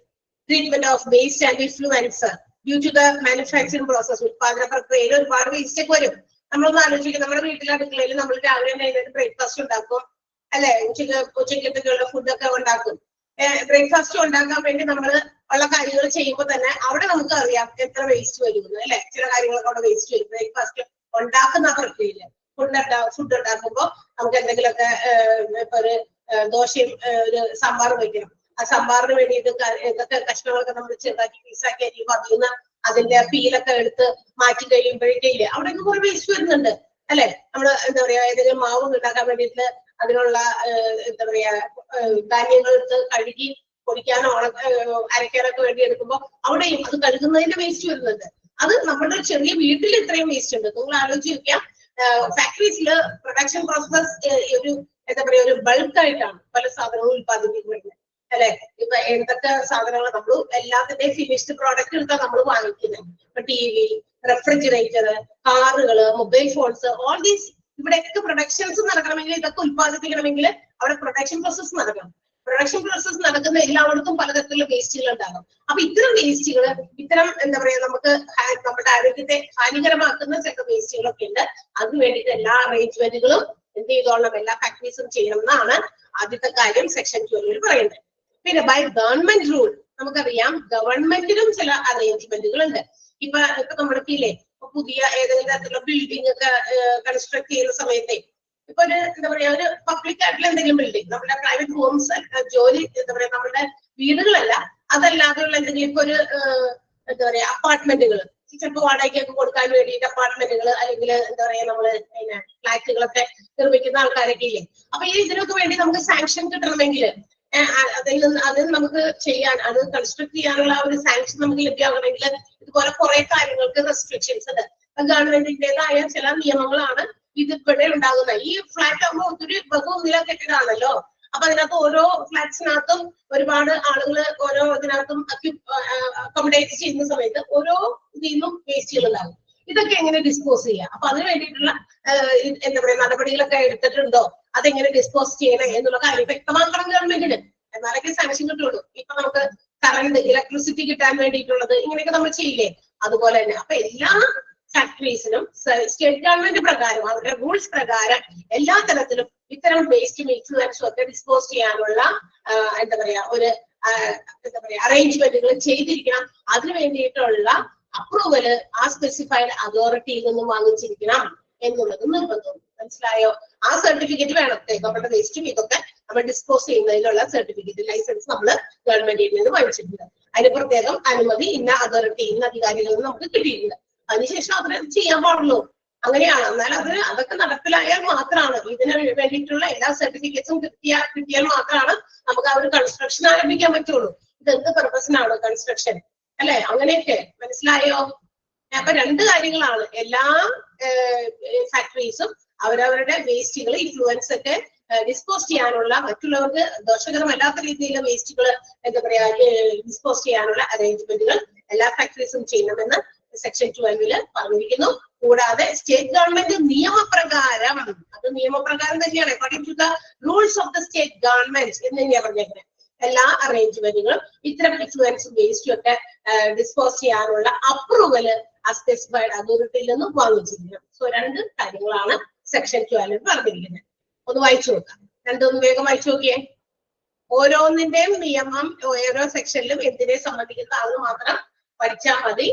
treatment of waste and influence due to the manufacturing process. ഉത്പാദന പ്രക്രിയയിൽ ഒരുപാട് വേസ്റ്റ് ഒക്കെ വരും. നമ്മളൊന്ന് ആലോചിക്കും, നമ്മുടെ വീട്ടിലെ അടുക്കളയിൽ നമ്മൾ രാവിലെ തന്നെ ബ്രേക്ക്ഫാസ്റ്റ് ഉണ്ടാക്കും അല്ലെ, ഉച്ചക്കത്തേക്കുള്ള ഫുഡൊക്കെ ഉണ്ടാക്കും. ബ്രേക്ക്ഫാസ്റ്റ് ഉണ്ടാക്കാൻ വേണ്ടി നമ്മൾ ഉള്ള കാര്യങ്ങൾ ചെയ്യുമ്പോൾ തന്നെ അവിടെ നമുക്ക് അറിയാം എത്ര വേസ്റ്റ് വരുമെന്ന് അല്ലെ. ചില കാര്യങ്ങളൊക്കെ അവിടെ വേസ്റ്റ് വരും ബ്രേക്ക്ഫാസ്റ്റ് ഉണ്ടാക്കുന്ന പ്രക്രിയയില്. ഫുഡ് ഉണ്ടാക്കുമ്പോൾ നമുക്ക് എന്തെങ്കിലുമൊക്കെ ഇപ്പൊ ഒരു ദോശയും ഒരു സാമ്പാറും വയ്ക്കണം. ആ സാമ്പാറിന് വേണ്ടിയിട്ട് എന്തൊക്കെ കഷ്ണങ്ങളൊക്കെ നമ്മൾ ചെറുതാക്കി പീസാക്കി അരിയുമ്പോൾ അതിൽ നിന്ന് അതിന്റെ പീലൊക്കെ എടുത്ത് മാറ്റി കഴിയുമ്പോഴേക്കില്ലേ അവിടെ ഒക്കെ കുറെ വേസ്റ്റ് വരുന്നുണ്ട് അല്ലെ. നമ്മള് എന്താ പറയാ ഏതെങ്കിലും മാവ് ഉണ്ടാക്കാൻ വേണ്ടിയിട്ട് അതിനുള്ള എന്താ പറയാ ധാന്യങ്ങൾ എടുത്ത് കഴുകി പൊടിക്കാനോ അരയ്ക്കാനൊക്കെ വേണ്ടി എടുക്കുമ്പോൾ അവിടെയും അത് കഴുകുന്നതിന്റെ വേസ്റ്റ് വരുന്നുണ്ട്. അത് നമ്മുടെ ചെറിയ വീട്ടിൽ ഇത്രയും വേസ്റ്റ് ഉണ്ട്. നിങ്ങൾ ആലോചിച്ച് നോക്കിയാൽ ഫാക്ടറീസില് പ്രൊഡക്ഷൻ പ്രോസസ് ഒരു എന്താ പറയാ ഒരു ബൾക്കായിട്ടാണ് പല സാധനങ്ങളും ഉത്പാദിപ്പിക്കുന്നത് അല്ലെ. ഇപ്പൊ എന്തൊക്കെ സാധനങ്ങൾ നമ്മൾ എല്ലാത്തിന്റെയും ഫിനിഷ്ഡ് പ്രോഡക്റ്റ് എടുത്താൽ നമ്മൾ വാങ്ങിക്കുന്നത്. ഇപ്പൊ TV, റെഫ്രിജറേറ്റർ, കാറുകള്, മൊബൈൽ ഫോൺസ്, ഓൾ ദീസ് ഇവിടെയൊക്കെ പ്രൊഡക്ഷൻസ് നടക്കണമെങ്കിൽ, ഇതൊക്കെ ഉത്പാദിപ്പിക്കണമെങ്കിൽ അവിടെ പ്രൊഡക്ഷൻ പ്രോസസ് നടക്കണം. പ്രൊഡക്ഷൻ പ്രോസസ് നടക്കുന്ന എല്ലായിടത്തും പലതരത്തിലുള്ള വേസ്റ്റുകൾ ഉണ്ടാകും. അപ്പൊ ഇത്തരം വേസ്റ്റുകൾ, ഇത്തരം എന്താ പറയാ നമുക്ക് നമ്മുടെ ആരോഗ്യത്തെ ഹാനികരമാക്കുന്ന ചില വേസ്റ്റുകളൊക്കെ ഉണ്ട്. അതിന് വേണ്ടിയിട്ട് എല്ലാ അറേഞ്ച്മെന്റുകളും എന്ത് ചെയ്തോളണം, എല്ലാ ഫാക്ടറീസും ചെയ്യണം എന്നാണ് ആദ്യത്തെ കാര്യം സെക്ഷൻ 12 പറയുന്നത്. പിന്നെ ബൈ ഗവൺമെന്റ് റൂൾ നമുക്കറിയാം ഗവൺമെന്റിനും ചില അറേഞ്ച്മെന്റുകൾ ഉണ്ട്. ഇപ്പൊ നമ്മൾക്ക് ഇല്ലേ പുതിയ ഏതെങ്കിലും തരത്തിലുള്ള ബിൽഡിംഗ് ഒക്കെ കൺസ്ട്രക്ട് ചെയ്യുന്ന സമയത്തെ ഇപ്പൊ ഒരു എന്താ പറയാ ഒരു പബ്ലിക് ആയിട്ടുള്ള എന്തെങ്കിലും ബിൽഡിംഗ്, നമ്മുടെ പ്രൈവറ്റ് ഹോംസ് ജോലി എന്താ പറയാ നമ്മുടെ വീടുകളല്ല അതല്ലാതെയുള്ള എന്തെങ്കിലും ഇപ്പൊ ഒരു എന്താ പറയാ അപ്പാർട്ട്മെന്റുകൾ, ചിലപ്പോൾ വാടകയ്ക്കൊക്കെ കൊടുക്കാൻ വേണ്ടിയിട്ട് അപ്പാർട്ട്മെന്റുകൾ അല്ലെങ്കിൽ എന്താ പറയാ നമ്മള് പിന്നെ ഫ്ലാറ്റുകളൊക്കെ നിർമ്മിക്കുന്ന ആൾക്കാരൊക്കെ ഇല്ലേ. അപ്പൊ ഈ ഇതിനൊക്കെ വേണ്ടി നമുക്ക് സാങ്ഷൻ കിട്ടണമെങ്കിൽ അതിൽ നമുക്ക് ചെയ്യാൻ അത് കൺസ്ട്രക്ട് ചെയ്യാനുള്ള ഒരു സാങ്ഷൻ നമുക്ക് ലഭ്യമാകണമെങ്കിൽ ഇതുപോലെ കുറെ കാര്യങ്ങൾക്ക് റെസ്ട്രിക്ഷൻസ് ഉണ്ട്. ഗവൺമെന്റിന്റേതായ ചില നിയമങ്ങളാണ് ഇതിവിടെ ഉണ്ടാകുന്നത്. ഈ ഫ്ലാറ്റ് ആകുമ്പോൾ ഒത്തിരി ബഹുനില കെട്ടിടമാണല്ലോ. അപ്പൊ അതിനകത്ത് ഓരോ ഫ്ലാറ്റ്സിനകത്തും ഒരുപാട് ആളുകൾ ഓരോ ഇതിനകത്തും അക്കോമഡേറ്റ് ചെയ്യുന്ന സമയത്ത് ഓരോ ഇതിൽ നിന്നും വേസ്റ്റുകൾ ഉണ്ടാകും. ഇതൊക്കെ എങ്ങനെ ഡിസ്പോസ് ചെയ്യാം, അപ്പൊ അതിന് വേണ്ടിയിട്ടുള്ള എന്താ പറയാ നടപടികളൊക്കെ എടുത്തിട്ടുണ്ടോ, അതെങ്ങനെ ഡിസ്പോസ് ചെയ്യണേ എന്നുള്ള കാര്യം വ്യക്തമാക്കണം ഗവൺമെന്റിന്, എന്നാലൊക്കെ സാങ്ഷൻ കിട്ടുള്ളൂ. ഇപ്പൊ നമുക്ക് കറണ്ട് ഇലക്ട്രിസിറ്റി കിട്ടാൻ വേണ്ടിയിട്ടുള്ളത് ഇങ്ങനെയൊക്കെ നമ്മൾ ചെയ്യില്ലേ, അതുപോലെ തന്നെ. അപ്പൊ എല്ലാ ഫാക്ടറീസിനും സ്റ്റേറ്റ് ഗവൺമെന്റ് പ്രകാരം അവരുടെ റൂൾസ് പ്രകാരം എല്ലാ തരത്തിലും ഇത്തരം വേസ്റ്റും ഇൻഫ്ലുവൻസും ഒക്കെ ഡിസ്പോസ് ചെയ്യാനുള്ള എന്താ പറയാ ഒരു എന്താ പറയാ അറേഞ്ച്മെന്റുകൾ ചെയ്തിരിക്കണം. അതിനു വേണ്ടിയിട്ടുള്ള അപ്രൂവല് ആ സ്പെസിഫൈഡ് അതോറിറ്റിയിൽ നിന്നും വാങ്ങിച്ചിരിക്കണം എന്നുള്ളത് നിർബന്ധം. മനസ്സിലായോ? ആ സർട്ടിഫിക്കറ്റ് വേണം. നമ്മുടെ വേസ്റ്റും ഇതൊക്കെ നമ്മൾ ഡിസ്പോസ് ചെയ്യുന്നതിനുള്ള സർട്ടിഫിക്കറ്റ് ലൈസൻസ് നമ്മൾ ഗവൺമെന്റിൽ നിന്ന് വാങ്ങിച്ചിട്ടുണ്ട്. അതിന് പ്രത്യേകം അനുമതി ഇന്ന അതോറിറ്റി ഇന്ന അധികാരികളിൽ നിന്ന് നമുക്ക് കിട്ടിയിട്ടുണ്ട്. അതിനുശേഷം അതിന് ചെയ്യാൻ പാടുള്ളൂ. അങ്ങനെയാണ്. എന്നാൽ അതൊക്കെ നടപ്പിലായാൽ മാത്രമാണ് ഇതിന് വേണ്ടിയിട്ടുള്ള എല്ലാ സർട്ടിഫിക്കറ്റ്സും കിട്ടിയാൽ മാത്രമാണ് നമുക്ക് ആ ഒരു കൺസ്ട്രക്ഷൻ ആരംഭിക്കാൻ പറ്റുള്ളൂ. ഇതെന്ത് പർപ്പസിനാണ് കൺസ്ട്രക്ഷൻ അല്ലെ? അങ്ങനെയൊക്കെ മനസ്സിലായോ? അപ്പൊ രണ്ട് കാര്യങ്ങളാണ്. എല്ലാ ഫാക്ടറീസും അവരവരുടെ വേസ്റ്റുകൾ ഇൻഫ്ലുവൻസ് ഒക്കെ ഡിസ്പോസ് ചെയ്യാനുള്ള, മറ്റുള്ളവർക്ക് ദോഷകരമല്ലാത്ത രീതിയിലുള്ള വേസ്റ്റുകൾ എന്താ പറയാ ഡിസ്പോസ് ചെയ്യാനുള്ള അറേഞ്ച്മെന്റുകൾ എല്ലാ ഫാക്ടറീസും ചെയ്യണമെന്ന് സെക്ഷൻ 12 പറഞ്ഞിരിക്കുന്നു. കൂടാതെ സ്റ്റേറ്റ് ഗവൺമെന്റ് നിയമപ്രകാരം, അത് നിയമപ്രകാരം തന്നെയാണ്, according to the rules of the state government എന്ന് തന്നെയാണ് പറഞ്ഞേക്കുന്നത്. എല്ലാ അറേഞ്ച്മെന്റുകളും ഇത്തരം ഇൻഫ്ലുവൻസും വേസ്റ്റും ഒക്കെ ഡിസ്പോസ് ചെയ്യാനുള്ള അപ്രൂവല് ആ സ്പെസിഫൈഡ് അതോറിറ്റിയിൽ നിന്നും വാങ്ങിച്ചിരിക്കണം. സോ രണ്ട് കാര്യങ്ങളാണ് സെക്ഷൻ 12 പറഞ്ഞിരിക്കുന്നത്. ഒന്ന് വായിച്ചു നോക്കാം. രണ്ടൊന്ന് വേഗം വായിച്ചു നോക്കിയേ. ഓരോന്നിന്റെയും നിയമം ഓരോ സെക്ഷനിലും എന്തിനെ സംബന്ധിക്കുന്ന അത് മാത്രം പഠിച്ചാൽ മതി.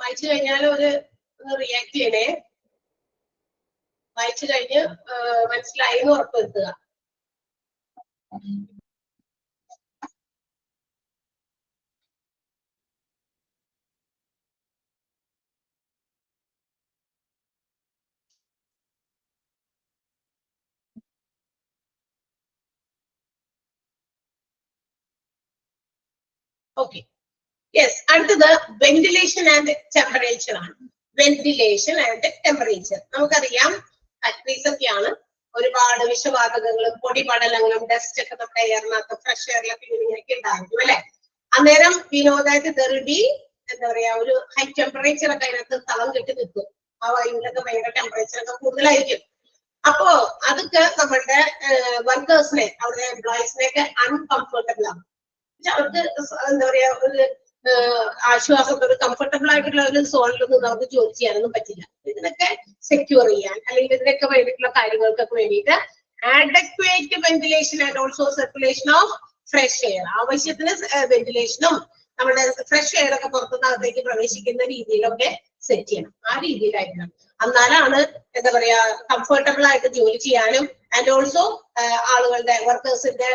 വായിച്ചു കഴിഞ്ഞാൽ ഒരു റിയാക്ട് ചെയ്യണേ. വായിച്ചു കഴിഞ്ഞ് മനസ്സിലായി എന്ന് ഉറപ്പുവരുത്തുക. Okay, yes. അടുത്തത് വെന്റിലേഷൻ ആൻഡ് ടെമ്പറേച്ചർ ആണ്. വെന്റിലേഷൻ ആൻഡ് ടെമ്പറേച്ചർ നമുക്കറിയാം ഫാക്ടറീസ് ഒക്കെയാണ്. ഒരുപാട് വിഷവാതകങ്ങളും പൊടിപടലങ്ങളും ഡസ്റ്റ് ഒക്കെ നമ്മുടെ എയറിനകത്ത് ഫ്രഷ് എയറിലൊക്കെ ഇങ്ങനെയൊക്കെ ഉണ്ടായിരിക്കും അല്ലെ. അന്നേരം വിനോദായിട്ട് ദർബി എന്താ പറയാ ഒരു ഹൈ ടെമ്പറേച്ചർ ഒക്കെ അതിനകത്ത് തളം കെട്ടി നിൽക്കും. ആ വൈകിട്ടൊക്കെ ഭയങ്കര ടെമ്പറേച്ചർ ഒക്കെ കൂടുതലായിരിക്കും. അപ്പോ അതൊക്കെ നമ്മളുടെ വർക്കേഴ്സിനെ അവിടെ എംപ്ലോയീസിനെയൊക്കെ അൺകംഫർട്ടബിൾ ആണ്. അവർക്ക് എന്താ പറയാ ഒരു ആശ്വാസം, ഒരു കംഫർട്ടബിൾ ആയിട്ടുള്ള ഒരു സോണിലൊന്നും നമുക്ക് ജോലി ചെയ്യാനൊന്നും പറ്റില്ല. ഇതിനൊക്കെ സെക്യൂർ ചെയ്യാൻ അല്ലെങ്കിൽ ഇതിനൊക്കെ വേണ്ടിയിട്ടുള്ള കാര്യങ്ങൾക്കൊക്കെ വേണ്ടിയിട്ട് adequate ventilation and also circulation of fresh air, ആവശ്യത്തിന് വെന്റിലേഷനും നമ്മുടെ ഫ്രഷ് എയർ ഒക്കെ പുറത്തുനിന്നകത്തേക്ക് പ്രവേശിക്കുന്ന രീതിയിലൊക്കെ സെറ്റ് ചെയ്യണം. ആ രീതിയിലായിരിക്കണം. എന്നാലാണ് എന്താ പറയാ കംഫർട്ടബിൾ ആയിട്ട് ജോലി ചെയ്യാനും ആൻഡ് ഓൾസോ ആളുകളുടെ വർക്കേഴ്സിന്റെ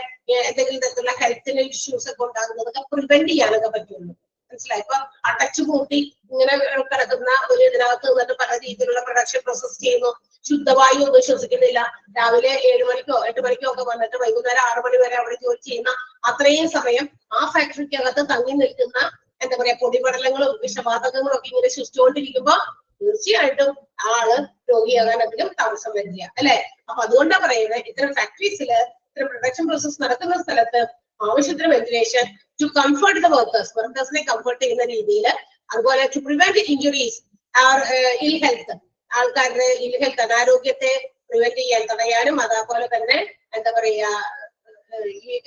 എന്തെങ്കിലും തരത്തിലുള്ള ഹെൽത്തിന് ഇഷ്യൂസ് ഒക്കെ ഉണ്ടാകുന്നതൊക്കെ പ്രിവെന്റ് ചെയ്യാനൊക്കെ പറ്റുള്ളൂ. മനസ്സിലായി? ഇപ്പൊ അടച്ചു പൂട്ടി ഇങ്ങനെ കിടക്കുന്ന ഒരു ഇതിനകത്ത് നിന്നിട്ട് പല രീതിയിലുള്ള പ്രൊഡക്ഷൻ പ്രോസസ് ചെയ്യുന്നു. ശുദ്ധവായു ഒന്നും ശ്വസിക്കുന്നില്ല. രാവിലെ 7 മണിക്കോ 8 മണിക്കോ ഒക്കെ വന്നിട്ട് വൈകുന്നേരം 6 മണി വരെ അവിടെ ജോലി ചെയ്യുന്ന അത്രയും സമയം ആ ഫാക്ടറിക്കകത്ത് തങ്ങി നിൽക്കുന്ന എന്താ പറയാ പൊടിപടലങ്ങളും വിഷവാതകങ്ങളും ഒക്കെ ഇങ്ങനെ സൃഷ്ടിച്ചുകൊണ്ടിരിക്കുമ്പോ തീർച്ചയായിട്ടും ആള് രോഗിയാകാൻ അധികം താമസം വരില്ല അല്ലെ. അപ്പൊ അതുകൊണ്ടാണ് പറയുന്നത് ഇത്തരം ഫാക്ടറീസില് ഇത്തരം പ്രൊഡക്ഷൻ പ്രോസസ് നടക്കുന്ന സ്ഥലത്ത് ആവശ്യത്തിന് വെന്റിലേഷൻ ടു കംഫർട്ട് ദ വർക്കേഴ്സിനെ കംഫർട്ട് ചെയ്യുന്ന രീതിയിൽ, അതുപോലെ to prevent injuries or ill health, ആൾക്കാരുടെ ഇൽ ഹെൽത്ത് അനാരോഗ്യത്തെ പ്രിവെന്റ് ചെയ്യാൻ തടയാനും അതേപോലെ തന്നെ എന്താ പറയാ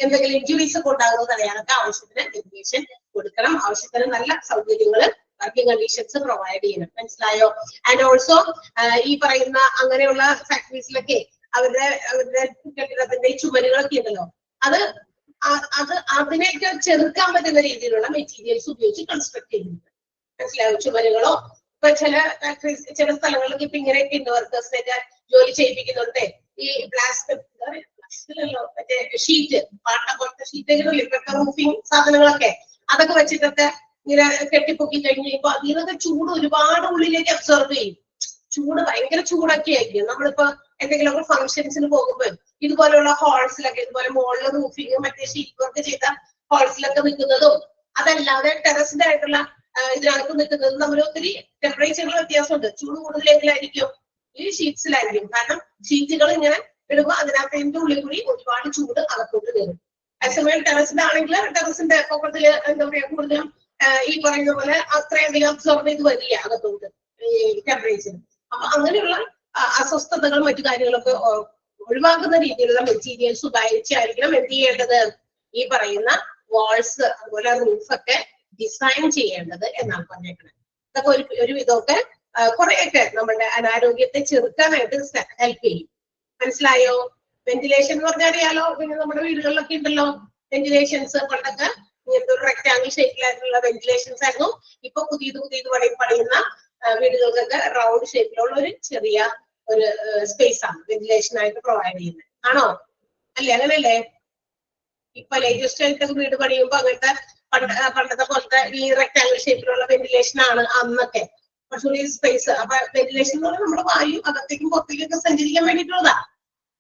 എന്തെങ്കിലും ഇഞ്ചുറീസ് ഒക്കെ ഉണ്ടാകുന്നത് തടയാനൊക്കെ ആവശ്യത്തിന് വെന്റിലേഷൻ കൊടുക്കണം. ആവശ്യത്തിന് നല്ല സൗകര്യങ്ങൾ വർക്കിംഗ് കണ്ടീഷൻസ് പ്രൊവൈഡ് ചെയ്യണം. മനസ്സിലായോ? ആൻഡ് ഓൾസോ ഈ പറയുന്ന അങ്ങനെയുള്ള ഫാക്ടറീസിലൊക്കെ അവരുടെ കെട്ടിടത്തിന്റെ ചുമരുകളൊക്കെ ഉണ്ടല്ലോ, അതിനെയൊക്കെ ചെറുക്കാൻ പറ്റുന്ന രീതിയിലുള്ള മെറ്റീരിയൽസ് ഉപയോഗിച്ച് കൺസ്ട്രക്ട് ചെയ്യുന്നുണ്ട്. മനസ്സിലായോ? ചുമരുകളോ ഇപ്പൊ ചില സ്ഥലങ്ങളിലൊക്കെ ഇപ്പൊ ഇങ്ങനെയൊക്കെ ഉണ്ട്. വർക്കേഴ്സിനെയൊക്കെ ജോലി ചെയ്യിപ്പിക്കുന്നുണ്ട്. ഈ പ്ലാസ്റ്റിക്കല്ലോ മറ്റേ ഷീറ്റ്, പാട്ട പോലത്തെ ഷീറ്റ് റൂഫിങ് സാധനങ്ങളൊക്കെ അതൊക്കെ വെച്ചിട്ടൊക്കെ ഇങ്ങനെ കെട്ടിപ്പൊക്കി കഴിഞ്ഞ് കഴിയുമ്പോ അതിനൊക്കെ ചൂട് ഒരുപാട് ഉള്ളിലേക്ക് അബ്സോർബ് ചെയ്യും. ചൂട് ഭയങ്കര ചൂടൊക്കെ ആയിരിക്കും. നമ്മളിപ്പോ എന്തെങ്കിലുമൊക്കെ ഫംഗ്ഷൻസിന് പോകുമ്പോൾ ഇതുപോലെയുള്ള ഹോൾസിലൊക്കെ ഇതുപോലെ മുകളിൽ റൂഫിങ് മറ്റേ ഷീറ്റ് വർക്ക് ചെയ്ത ഹോൾസിലൊക്കെ നിൽക്കുന്നതും അതല്ലാതെ ടെറസിന്റെ ആയിട്ടുള്ള ഇതിനകത്ത് നിൽക്കുന്നതും തമ്മിൽ ഒത്തിരി ടെമ്പറേച്ചറിൽ വ്യത്യാസമുണ്ട്. ചൂട് കൂടുതലായിരിക്കും ഈ ഷീറ്റ്സിലായിരിക്കും. കാരണം ഷീറ്റുകൾ ഇങ്ങനെ ഇടുമ്പോൾ അതിനകത്തിന്റെ ഉള്ളിൽ കൂടി ഒരുപാട് ചൂട് അകത്തോട്ട് കയറും. അതേസമയം ടെറസിലാണെങ്കിൽ ടെറസിന്റെ പൊക്കത്തില് എന്താ പറയാ കൂടുതലും ഈ പറയുന്ന പോലെ അത്രയധികം അബ്സോർബ് ചെയ്ത് വരില്ല അകത്തോട്ട് ഈ ടെമ്പറേച്ചർ. അപ്പൊ അങ്ങനെയുള്ള അസ്വസ്ഥതകൾ മറ്റു കാര്യങ്ങളൊക്കെ ഒഴിവാക്കുന്ന രീതിയിലുള്ള മെറ്റീരിയൽസ് ഉപയോഗിച്ചായിരിക്കണം എന്ത് ചെയ്യേണ്ടത്, ഈ പറയുന്ന വാൾസ് അതുപോലെ റൂഫൊക്കെ ഡിസൈൻ ചെയ്യേണ്ടത് എന്നാണ് പറഞ്ഞേക്കുന്നത്. ഇതൊക്കെ ഒരു വിധമൊക്കെ കുറെയൊക്കെ നമ്മുടെ അനാരോഗ്യത്തെ ചെറുക്കാനായിട്ട് ഹെൽപ്പ് ചെയ്യും. മനസ്സിലായോ? വെന്റിലേഷൻ എന്ന് പറഞ്ഞാൽ അറിയാലോ, പിന്നെ നമ്മുടെ വീടുകളിലൊക്കെ ഉണ്ടല്ലോ വെന്റിലേഷൻസ്. പണ്ടൊക്കെ ഇങ്ങനത്തെ ഒരു റെക്ടാങ്കിൾ ഷേപ്പിലായിട്ടുള്ള വെന്റിലേഷൻസ് ആയിരുന്നു. ഇപ്പൊ പുതിയത് പണിയുന്ന വീടുകൾക്കൊക്കെ റൗണ്ട് ഷേപ്പിലുള്ള ഒരു ചെറിയ ഒരു സ്പേസ് ആണ് വെന്റിലേഷൻ ആയിട്ട് പ്രൊവൈഡ് ചെയ്യുന്നത്. ആണോ? അല്ലേ? അങ്ങനെയല്ലേ? ഇപ്പൊ ലേറ്റസ്റ്റ് ആയിട്ട് വീട് പണിയുമ്പോ അങ്ങനത്തെ പണ്ടത്തെ പോലത്തെ ഈ റെക്ടാങ്കിൾ ഷേപ്പിലുള്ള വെന്റിലേഷൻ ആണ് അന്നൊക്കെ കുറച്ചുകൂടി സ്പേസ്. അപ്പൊ വെന്റിലേഷൻ എന്ന് പറഞ്ഞാൽ നമ്മുടെ വായു അകത്തേക്കും പുറത്തേക്കും ഒക്കെ സഞ്ചരിക്കാൻ വേണ്ടിയിട്ടുള്ളതാ.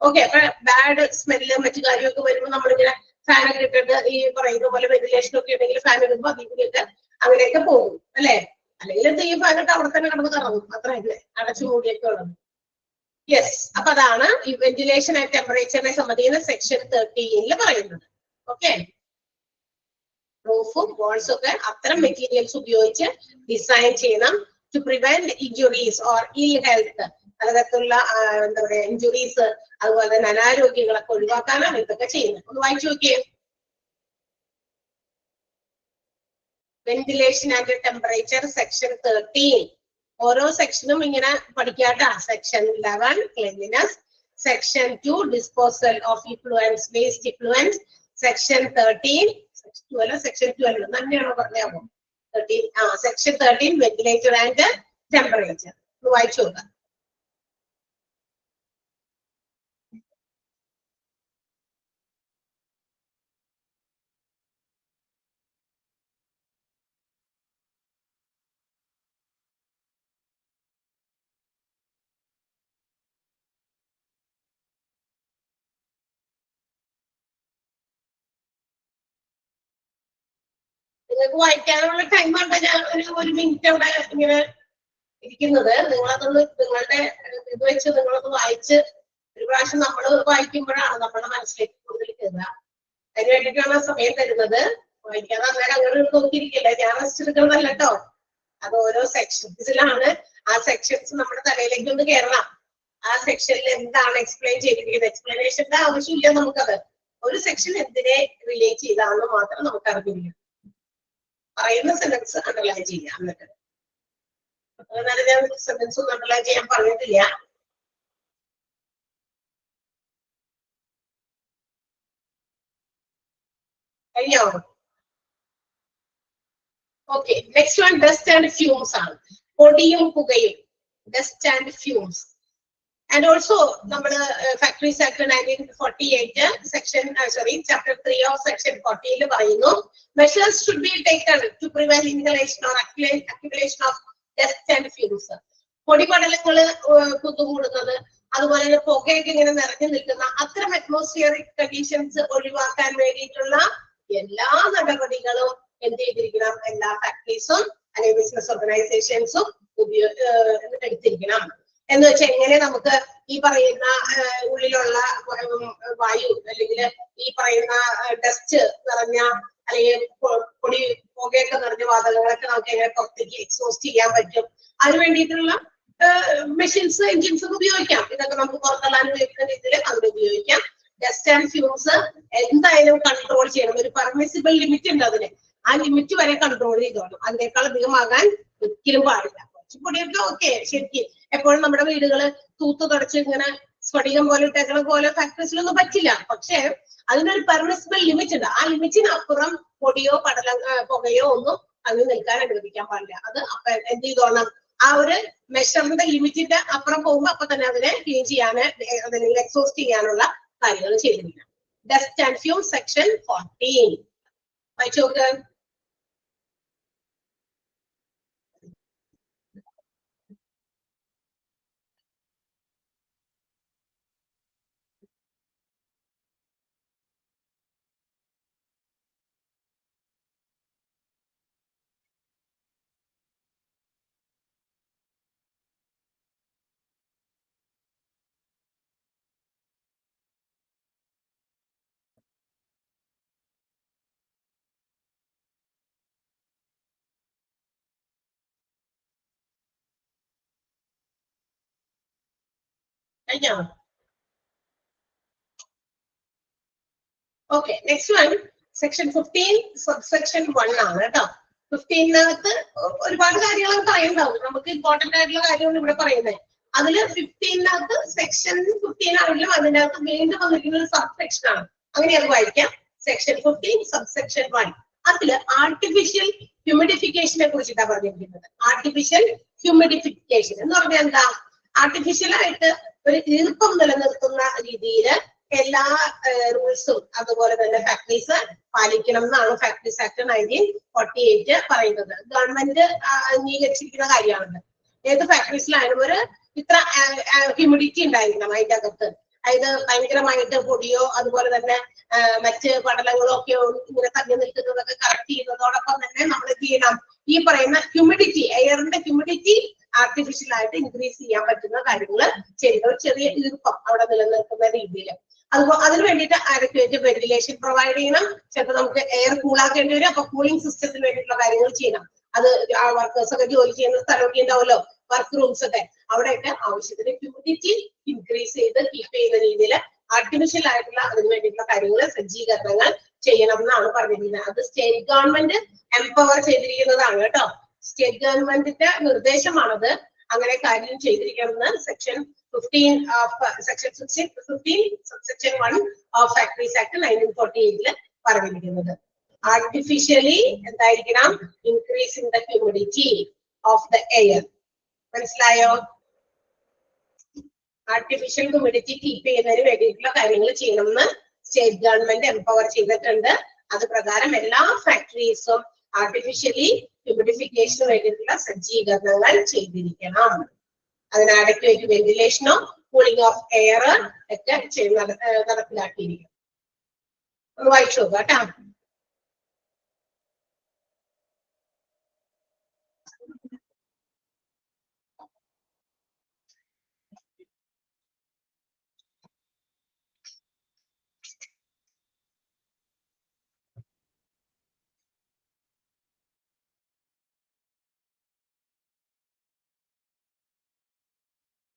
ഓക്കെ. അപ്പൊ ബാഡ് സ്മെല്ല് മറ്റു കാര്യമൊക്കെ വരുമ്പോൾ നമ്മളിങ്ങനെ ഫാനൊക്കെ ഇട്ടിട്ട് ഈ പറയുന്ന പോലെ വെന്റിലേഷൻ ഒക്കെ ഉണ്ടെങ്കിൽ ഫാൻ ഇടുമ്പോൾ അതിലൊക്കെ അങ്ങനെയൊക്കെ പോകും അല്ലെ. അല്ലെങ്കിൽ എന്ത് ചെയ്യും, ഫാനൊക്കെ അവിടെ തന്നെ കിടന്ന് കറങ്ങും. അത്രയല്ലേ അടച്ചു മൂടിയൊക്കെ ഉള്ളത്. യെസ്. അപ്പൊ അതാണ് ഈ വെന്റിലേഷൻ ആൻഡ് ടെമ്പറേച്ചറിനെ സംബന്ധിക്കുന്ന സെക്ഷൻ 13 പറയുന്നത്. ഓക്കെ. റൂഫും വാൾസും ഒക്കെ അത്തരം മെറ്റീരിയൽസ് ഉപയോഗിച്ച് ഡിസൈൻ ചെയ്യണം ടു പ്രിവെന്റ് ഇഞ്ചുറീസ് ഓർ ഇൽ ഹെൽത്ത്, പലതരത്തിലുള്ള എന്താ പറയാ ഇഞ്ചുറീസ് അതുപോലെ തന്നെ അനാരോഗ്യങ്ങളൊക്കെ ഒഴിവാക്കാനാണ് ഇതൊക്കെ ചെയ്യുന്നത്. ഒന്ന് വായിച്ചു നോക്കിയേ. Ventilation and temperature section 13. ഓരോ സെക്ഷനും ഇങ്ങനെ പഠിക്കാട്ടാ. Section 11 cleanliness, section 2 disposal of effluents, waste effluents, section 13 section 12 തന്നെയാണോ പറഞ്ഞാമോ? സെക്ഷൻ 13 വെന്റിലേറ്റർ ആൻഡ് ടെമ്പറേച്ചർ വായിച്ചു നോക്കാം. നിങ്ങൾക്ക് വായിക്കാനുള്ള ടൈം ആണ് ഞാൻ ഒരു മിനിറ്റ് അവിടെ ഇങ്ങനെ ഇരിക്കുന്നത്. നിങ്ങളതൊന്ന് നിങ്ങളുടെ ഇത് വെച്ച് നിങ്ങളൊന്ന് വായിച്ച് ഒരു പ്രാവശ്യം നമ്മൾ വായിക്കുമ്പോഴാണ് നമ്മുടെ മനസ്സിലേക്ക് കൂടുതൽ കയറുക. അതിന് വേണ്ടിയിട്ടാണ് സമയം തരുന്നത്. വായിക്കാതെ അന്നേരം അങ്ങനെ നോക്കിയിരിക്കില്ല. ഞാൻ റെസ്റ്റ് എടുക്കുന്നതല്ല കേട്ടോ. അത് ഓരോ സെക്ഷൻസിലാണ്. ആ സെക്ഷൻസ് നമ്മുടെ തലയിലേക്ക് ഒന്ന് കയറണം. ആ സെക്ഷനിൽ എന്താണ് എക്സ്പ്ലെയിൻ ചെയ്തിരിക്കുന്നത്, എക്സ്പ്ലനേഷന്റെ ആവശ്യമില്ല നമുക്കത്. ഒരു സെക്ഷൻ എന്തിനെ റിലേറ്റ് ചെയ്താണെന്ന് മാത്രം നമുക്ക് അറിഞ്ഞില്ല. പറയുന്ന സെന്റൻസ് അണ്ടർലൈൻ ചെയ്യാം. എന്നിട്ട് എന്നാലും ഞാൻ സെന്റൻസ് ഒന്നും അണ്ടർലൈൻ ചെയ്യാൻ പറഞ്ഞിട്ടില്ല. കഴിഞ്ഞോ? Okay, next one dust and fumes ആണ്. പൊടിയും പുകയും, dust and fumes. And also നമ്മുടെ factories act 1948 section chapter 3 of section 40 പറയുന്നു, measures should be taken to prevent inhalation or accumulation of dust and fumes. പൊടിപടലങ്ങള് കുത്തുകൂടുന്നത്, അതുപോലെ തന്നെ പുകയൊക്കെ ഇങ്ങനെ നിറഞ്ഞു നിൽക്കുന്ന അത്തരം അറ്റ്മോസ്ഫിയറിക് കണ്ടീഷൻസ് ഒഴിവാക്കാൻ വേണ്ടിയിട്ടുള്ള എല്ലാ നടപടികളും എന്ത് ചെയ്തിരിക്കണം, എല്ലാ ഫാക്ടറീസും അല്ലെങ്കിൽ ബിസിനസ് ഓർഗനൈസേഷൻസും എടുത്തിരിക്കണം. എന്ന് വെച്ചാൽ എങ്ങനെ നമുക്ക് ഈ പറയുന്ന ഉള്ളിലുള്ള വായു അല്ലെങ്കിൽ ഈ പറയുന്ന ഡസ്റ്റ് നിറഞ്ഞ അല്ലെങ്കിൽ പൊടി പുകയൊക്കെ നിറഞ്ഞ വാതകങ്ങളൊക്കെ നമുക്ക് എങ്ങനെ പുറത്തേക്ക് എക്സോസ്റ്റ് ചെയ്യാൻ പറ്റും. അതിന് വേണ്ടിയിട്ടുള്ള മെഷീൻസ്, എൻജിൻസ് ഒക്കെ ഉപയോഗിക്കാം. ഇതൊക്കെ നമുക്ക് പുറത്തള്ളാൻ ഉപയോഗിക്കുന്ന രീതിയിൽ അതിന് ഉപയോഗിക്കാം. ഡസ്റ്റ് ആൻഡ് ഫ്യൂംസ് എന്തായാലും കൺട്രോൾ ചെയ്യണം. ഒരു പെർമിസിബിൾ ലിമിറ്റ് ഉണ്ട് അതിന്. ആ ലിമിറ്റ് വരെ കൺട്രോൾ ചെയ്തോണം. അതിനേക്കാൾ അധികമാകാൻ ഒരിക്കലും പാടില്ല. കുറച്ചുകൂടിയൊക്കെ ഓക്കെ ശരിക്കും എപ്പോഴും നമ്മുടെ വീടുകള് തൂത്ത് തുടച്ച് ഇങ്ങനെ സ്ഫടികം പോലെ ഇട്ടേക്കണ പോലെ ഫാക്ടറീസിലൊന്നും പറ്റില്ല. പക്ഷെ അതിനൊരു പെർമിസിബിൾ ലിമിറ്റ് ഉണ്ട്. ആ ലിമിറ്റിനപ്പുറം പൊടിയോ പുകയോ ഒന്നും അതിന് നിൽക്കാൻ അനുവദിക്കാൻ പാടില്ല. അത് എന്ത് ചെയ്തോണം, ആ ഒരു മെഷറിന്റെ ലിമിറ്റിന്റെ അപ്പുറം പോകുമ്പോ അപ്പൊ തന്നെ അതിനെ ക്ലീൻ ചെയ്യാന് അല്ലെങ്കിൽ എക്സോസ്റ്റ് ചെയ്യാനുള്ള കാര്യങ്ങൾ ചെയ്തിരിക്കണം. ഡസ്റ്റ് ആൻഡ് ഫ്യൂം സെക്ഷൻ 14 വായിച്ചു നോക്ക്. കഴിഞ്ഞോ? Okay, next one section 15 subsection 1 ആണ് കേട്ടോ. 15-നകത്ത് ഒരുപാട് കാര്യങ്ങൾ പറയുന്നുണ്ടാവും. നമുക്ക് ഇമ്പോർട്ടന്റ് ആയിട്ടുള്ള കാര്യമാണ് ഇവിടെ പറയുന്നത്. അതില് 15-നകത്ത് സെക്ഷൻ 15 ആണെങ്കിലും അതിൻ്റെ അകത്ത് വീണ്ടും വന്നിരിക്കുന്ന ഒരു സബ്സെക്ഷൻ ആണ്. അങ്ങനെ അത് വായിക്കാം. Section 15 subsection 1. അതില് ആർട്ടിഫിഷ്യൽ ഹ്യൂമിഡിഫിക്കേഷനെ കുറിച്ചിട്ടാണ് പറഞ്ഞിരിക്കുന്നത്. ആർട്ടിഫിഷ്യൽ ഹ്യൂമിഡിഫിക്കേഷൻ എന്ന് പറഞ്ഞാൽ എന്താ? ആർട്ടിഫിഷ്യൽ ആയിട്ട് ഒരു ഈർപ്പം നിലനിർത്തുന്ന രീതിയിൽ എല്ലാ റൂൾസും അതുപോലെ തന്നെ ഫാക്ടറീസ് പാലിക്കണം എന്നാണ് ഫാക്ടറീസ് ആക്ട് 1948 പറയുന്നത്. ഗവൺമെന്റ് അംഗീകരിച്ചിരിക്കുന്ന കാര്യമാണ്. ഏത് ഫാക്ടറീസിലായാലും ഒരു ഇത്ര ഹ്യൂമിഡിറ്റി ഉണ്ടായിരിക്കണം അതിന്റെ അകത്ത്. അതായത് ഭയങ്കരമായിട്ട് പൊടിയോ അതുപോലെ തന്നെ മറ്റ് പടലങ്ങളോ ഒക്കെ ഇങ്ങനെ തങ്ങി നിൽക്കുന്നതൊക്കെ കറക്റ്റ് ചെയ്യുന്നതോടൊപ്പം തന്നെ നമ്മൾ എന്ത് ചെയ്യണം, ഈ പറയുന്ന ഹ്യൂമിഡിറ്റി, എയറിന്റെ ഹ്യൂമിഡിറ്റി ആർട്ടിഫിഷ്യൽ ആയിട്ട് ഇൻക്രീസ് ചെയ്യാൻ പറ്റുന്ന കാര്യങ്ങൾ ചെയ്യുക. ചെറിയ ഈർപ്പം അവിടെ നിലനിൽക്കുന്ന രീതിയിൽ. അതുപോലെ അതിന് വേണ്ടിയിട്ട് അഡക്വേറ്റ് വെന്റിലേഷൻ പ്രൊവൈഡ് ചെയ്യണം. ചിലപ്പോൾ നമുക്ക് എയർ കൂളാക്കേണ്ടി വരും. അപ്പൊ കൂളിംഗ് സിസ്റ്റത്തിന് വേണ്ടിയിട്ടുള്ള കാര്യങ്ങൾ ചെയ്യണം. അത് ആ വർക്കേഴ്സ് ഒക്കെ ജോലി ചെയ്യുന്ന സ്ഥലമൊക്കെ ഉണ്ടാവുമല്ലോ, വർക്ക് റൂംസ് ഒക്കെ, അവിടെയൊക്കെ ആവശ്യത്തിന് ഹ്യൂമിഡിറ്റി ഇൻക്രീസ് ചെയ്ത് കീപ്പ് ചെയ്യുന്ന രീതിയിൽ ആർട്ടിഫിഷ്യൽ ആയിട്ടുള്ള അതിന് വേണ്ടിയിട്ടുള്ള കാര്യങ്ങൾ, സജ്ജീകരണങ്ങൾ ചെയ്യണം എന്നാണ് പറഞ്ഞിരിക്കുന്നത്. അത് സ്റ്റേറ്റ് ഗവൺമെന്റ് എംപവർ ചെയ്തിരിക്കുന്നതാണ് കേട്ടോ. സ്റ്റേറ്റ് ഗവൺമെന്റിന്റെ നിർദ്ദേശമാണത്. അങ്ങനെ കാര്യം ചെയ്തിരിക്കണമെന്ന് section 15 section 15 subsection 1 of factories act 1948 പറഞ്ഞിരിക്കുന്നത്. ആർട്ടിഫിഷ്യലി എന്തായിരിക്കണം? Increasing the humidity of the air. മനസ്സിലായോ? ആർട്ടിഫിഷ്യൽ ഹ്യൂമിഡിറ്റി കീപ്പ് ചെയ്യുന്നതിന് വേണ്ടിയിട്ടുള്ള കാര്യങ്ങൾ ചെയ്യണമെന്ന് സ്റ്റേറ്റ് ഗവൺമെന്റ് എംപവർ ചെയ്തിട്ടുണ്ട്. അത് പ്രകാരം എല്ലാ ഫാക്ടറീസും ആർട്ടിഫിഷ്യലി ഹ്യൂമിഡിഫിക്കേഷന് വേണ്ടിയിട്ടുള്ള സജ്ജീകരണങ്ങൾ ചെയ്തിരിക്കണം. അതിന് അഡക്വേറ്റ് വെന്റിലേഷനോ കൂളിംഗ് ഓഫ് എയർ ഒക്കെ നടപ്പിലാക്കിയിരിക്കും. ഒന്ന് വായിച്ചു നോക്കുക കേട്ടോ.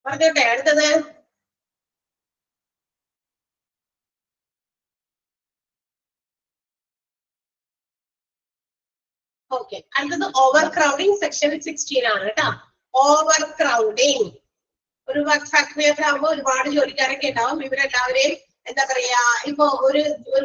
പറഞ്ഞോട്ടെ അടുത്തത്. ഓക്കെ, അടുത്തത് ഓവർ ക്രൗഡിങ്. സെക്ഷൻ 16 ആണ് കേട്ടോ. Over crowding. ഒരു വർക്ക് ഫാക്ടറി ഒക്കെ ആകുമ്പോൾ ഒരുപാട് ജോലിക്കാരൊക്കെ ഉണ്ടാവും. ഇവരെല്ലാവരെയും എന്താ പറയാ, ഇപ്പൊ ഒരു